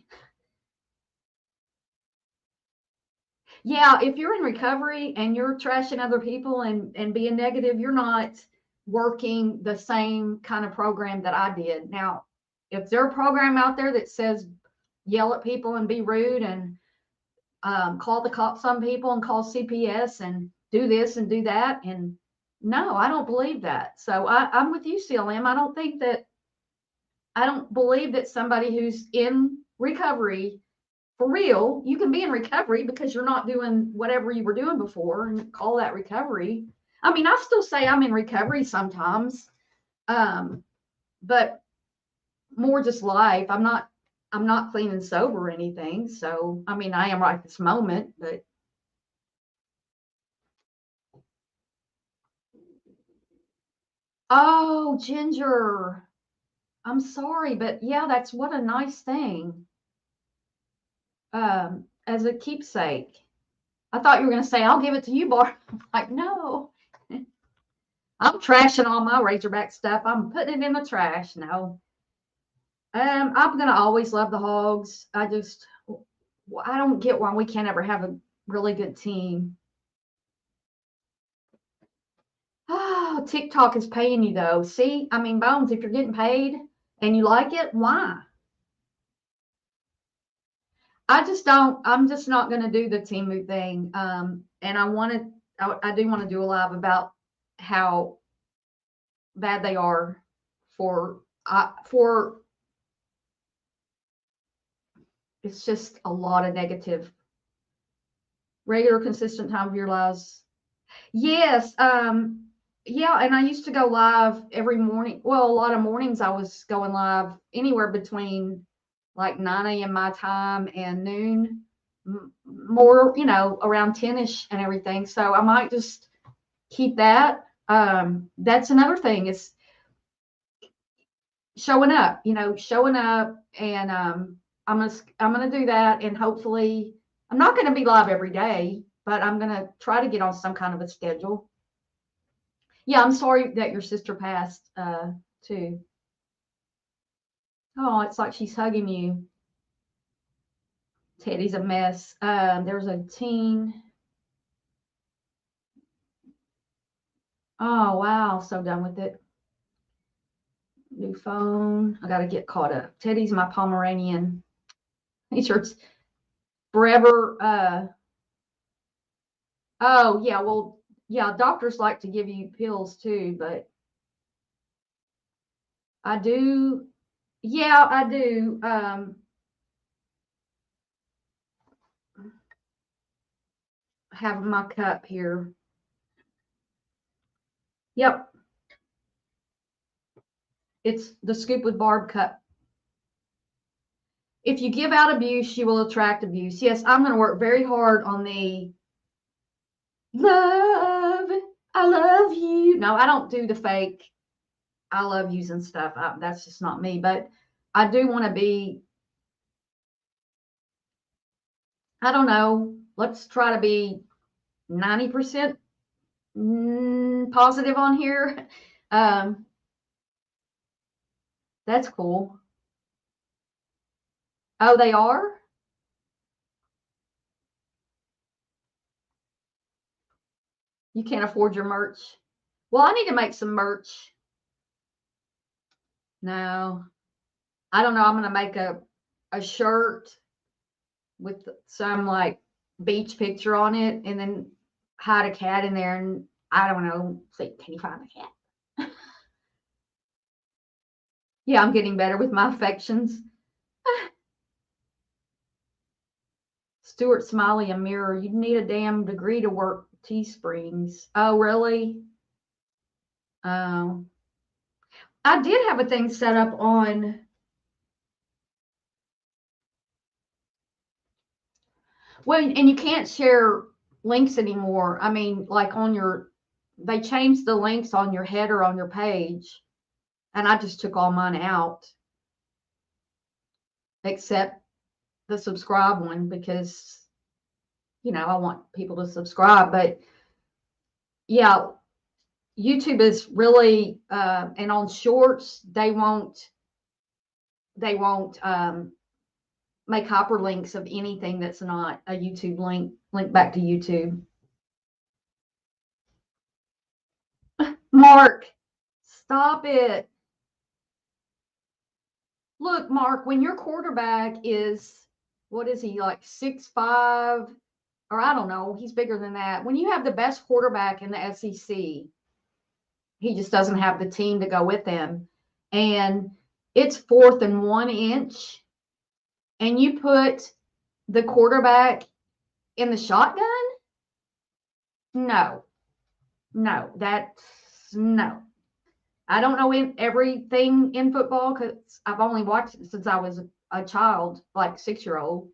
Yeah, if you're in recovery and you're trashing other people and being negative, you're not working the same kind of program that I did. Now, if there's a program out there that says yell at people and be rude and call the cops on people and call CPS and do this and do that, and no, I don't believe that. So I'm with you, CLM. I don't believe that somebody who's in recovery for real, you can be in recovery because you're not doing whatever you were doing before and call that recovery. I mean, I still say I'm in recovery sometimes, but more just life. I'm not clean and sober or anything. So, I mean, I am right this moment, but oh, Ginger, I'm sorry, but yeah, that's what a nice thing. As a keepsake. I thought you were going to say, I'll give it to you, Barb. I'm like, no. I'm trashing all my Razorback stuff. I'm putting it in the trash. No. I'm gonna always love the Hogs. I don't get why we can't ever have a really good team. Oh, TikTok is paying you though. See, I mean, Bones, if you're getting paid and you like it, why? I just don't. I'm just not gonna do the Timu thing. And I do want to do a live about how bad they are for it's just a lot of negative. Regular, consistent time of your lives. Yes. Yeah, and I used to go live every morning. Well, a lot of mornings I was going live anywhere between like 9 a.m. my time and noon, more, around 10ish and everything. So I might just keep that. That's another thing is showing up and I'm gonna do that and hopefully I'm not gonna be live every day, but I'm gonna try to get on some kind of a schedule. Yeah, I'm sorry that your sister passed too. Oh, it's like she's hugging you. Teddy's a mess. There's a teen. Oh wow, so done with it. New phone. I gotta get caught up. Teddy's my Pomeranian. He's your forever. Oh yeah, well yeah, doctors like to give you pills too, but I do. Yeah, I do. Have my cup here. Yep, it's the Scoop with Barb cup. If you give out abuse, you will attract abuse. Yes, I'm going to work very hard on the love. I love you. No, I don't do the fake I love yous and stuff. That's just not me. But I do want to be, I don't know, let's try to be 90% positive on here. Um, that's cool. Oh, they are? You can't afford your merch. Well, I need to make some merch. No, I don't know. I'm going to make a shirt with some like beach picture on it and then hide a cat in there. And I don't know. See, can you find the cat? Yeah, I'm getting better with my affections. Stuart Smiley, a mirror. You need a damn degree to work Teesprings. Oh, really? Oh. I did have a thing set up on. Well, and you can't share links anymore. I mean, like on your, they changed the links on your header on your page, and I just took all mine out, except the subscribe one because, I want people to subscribe. But yeah, YouTube is really, and on shorts, they won't make hyperlinks of anything that's not a YouTube link back to YouTube. Mark, stop it. Look, Mark, when your quarterback is, what is he, like 6'5", or I don't know, he's bigger than that. When you have the best quarterback in the SEC, he just doesn't have the team to go with him. And it's 4th and 1 inch, and you put the quarterback in the shotgun? No, no, no. I don't know everything in football because I've only watched it since I was a child, like 6-year-old.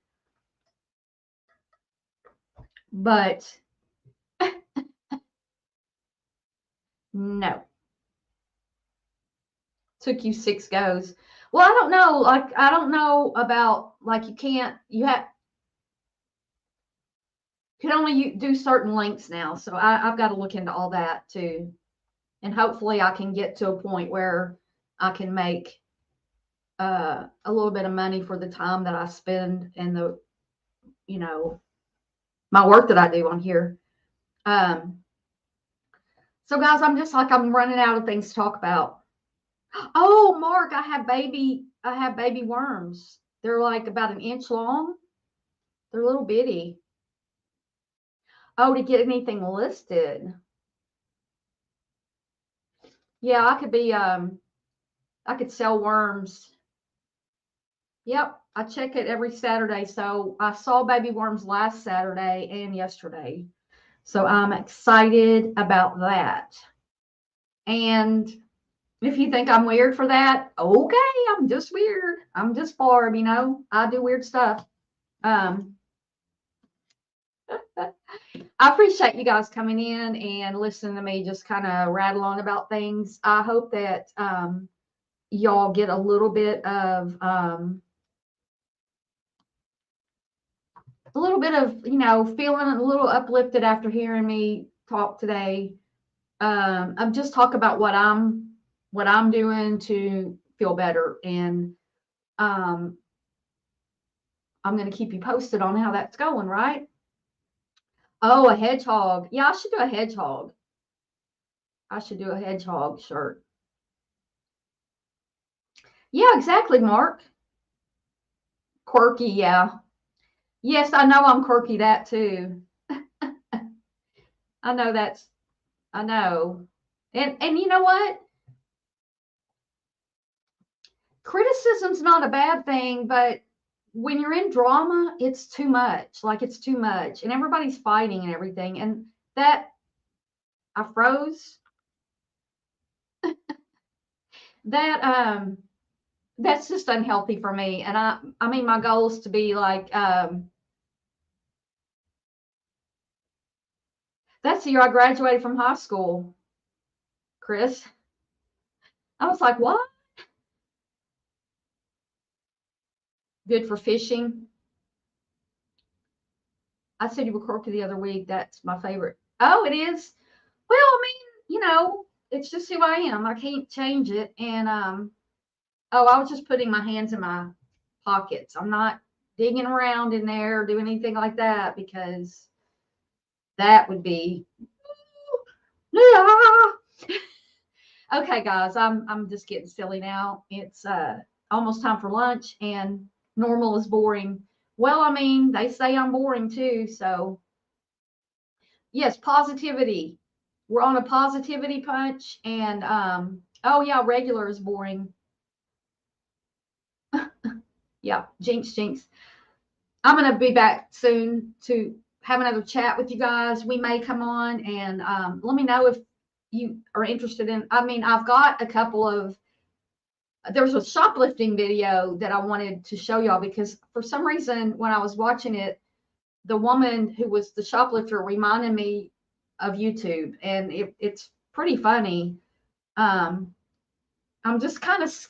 But no, took you 6 goes. Well, I don't know. Like, I don't know about, like, you can only do certain links now. So I've got to look into all that too. And hopefully I can get to a point where I can make a little bit of money for the time that I spend and my work that I do on here. So guys, I'm running out of things to talk about. Oh, Mark, I have baby worms. They're like about an inch long. They're little bitty. Oh, to get anything listed. Yeah, I could sell worms. Yep, I check it every Saturday. So I saw baby worms last Saturday and yesterday. So I'm excited about that. And if you think I'm weird for that, okay, I'm just weird. I'm just Barb, I do weird stuff. I appreciate you guys coming in and listening to me just kind of rattle on about things. I hope that y'all get a little bit of feeling a little uplifted after hearing me talk today. I'm just talk about what I'm doing to feel better, and I'm going to keep you posted on how that's going, right? Oh, a hedgehog. Yeah, I should do a hedgehog. I should do a hedgehog shirt. Yeah, exactly, Mark. Quirky, yeah. Yes, I know I'm quirky, that too. I know I know. And you know what? Criticism's not a bad thing, but when you're in drama, it's too much. Like, it's too much. And everybody's fighting and everything. And that, I froze. That that's just unhealthy for me. And I mean, my goal is to be like, that's the year I graduated from high school, Chris. I was like, what? Good for fishing. I said you were quirky the other week. That's my favorite. Oh, it is. Well, I mean, it's just who I am. I can't change it. And oh, I was just putting my hands in my pockets. I'm not digging around in there or doing anything like that because that would be Okay, guys, I'm just getting silly now. It's almost time for lunch, and normal is boring. Well, I mean, they say I'm boring too, so yes, positivity. We're on a positivity punch, and oh yeah, regular is boring. Yeah, jinx, jinx. I'm gonna be back soon to have another chat with you guys. We may come on and let me know if you are interested in. I mean, I've got a couple of. There was a shoplifting video that I wanted to show y'all because for some reason when I was watching it, the woman who was the shoplifter reminded me of YouTube, and it's pretty funny. Um, I'm just kind of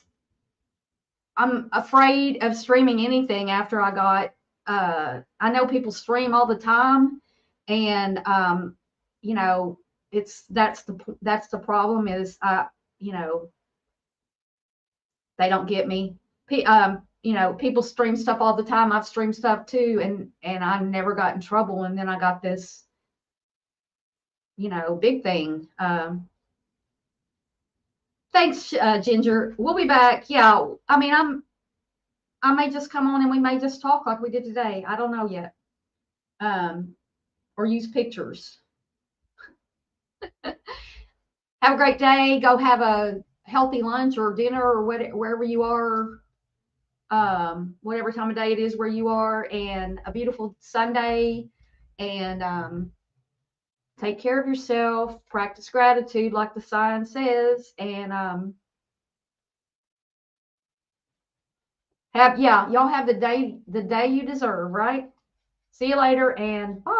I'm afraid of streaming anything after I got I know people stream all the time, and you know, it's that's the problem is you know, they don't get me. You know, people stream stuff all the time. I've streamed stuff too, and I never got in trouble, and then I got this, you know, big thing. Thanks, Ginger. We'll be back. Yeah, I mean, I may just come on and we may just talk like we did today. I don't know yet. Or use pictures. Have a great day. Go have a healthy lunch or dinner or wherever you are, whatever time of day it is where you are, and a beautiful Sunday. And take care of yourself. Practice gratitude, like the sign says, and have y'all have the day you deserve, right? See you later, and bye.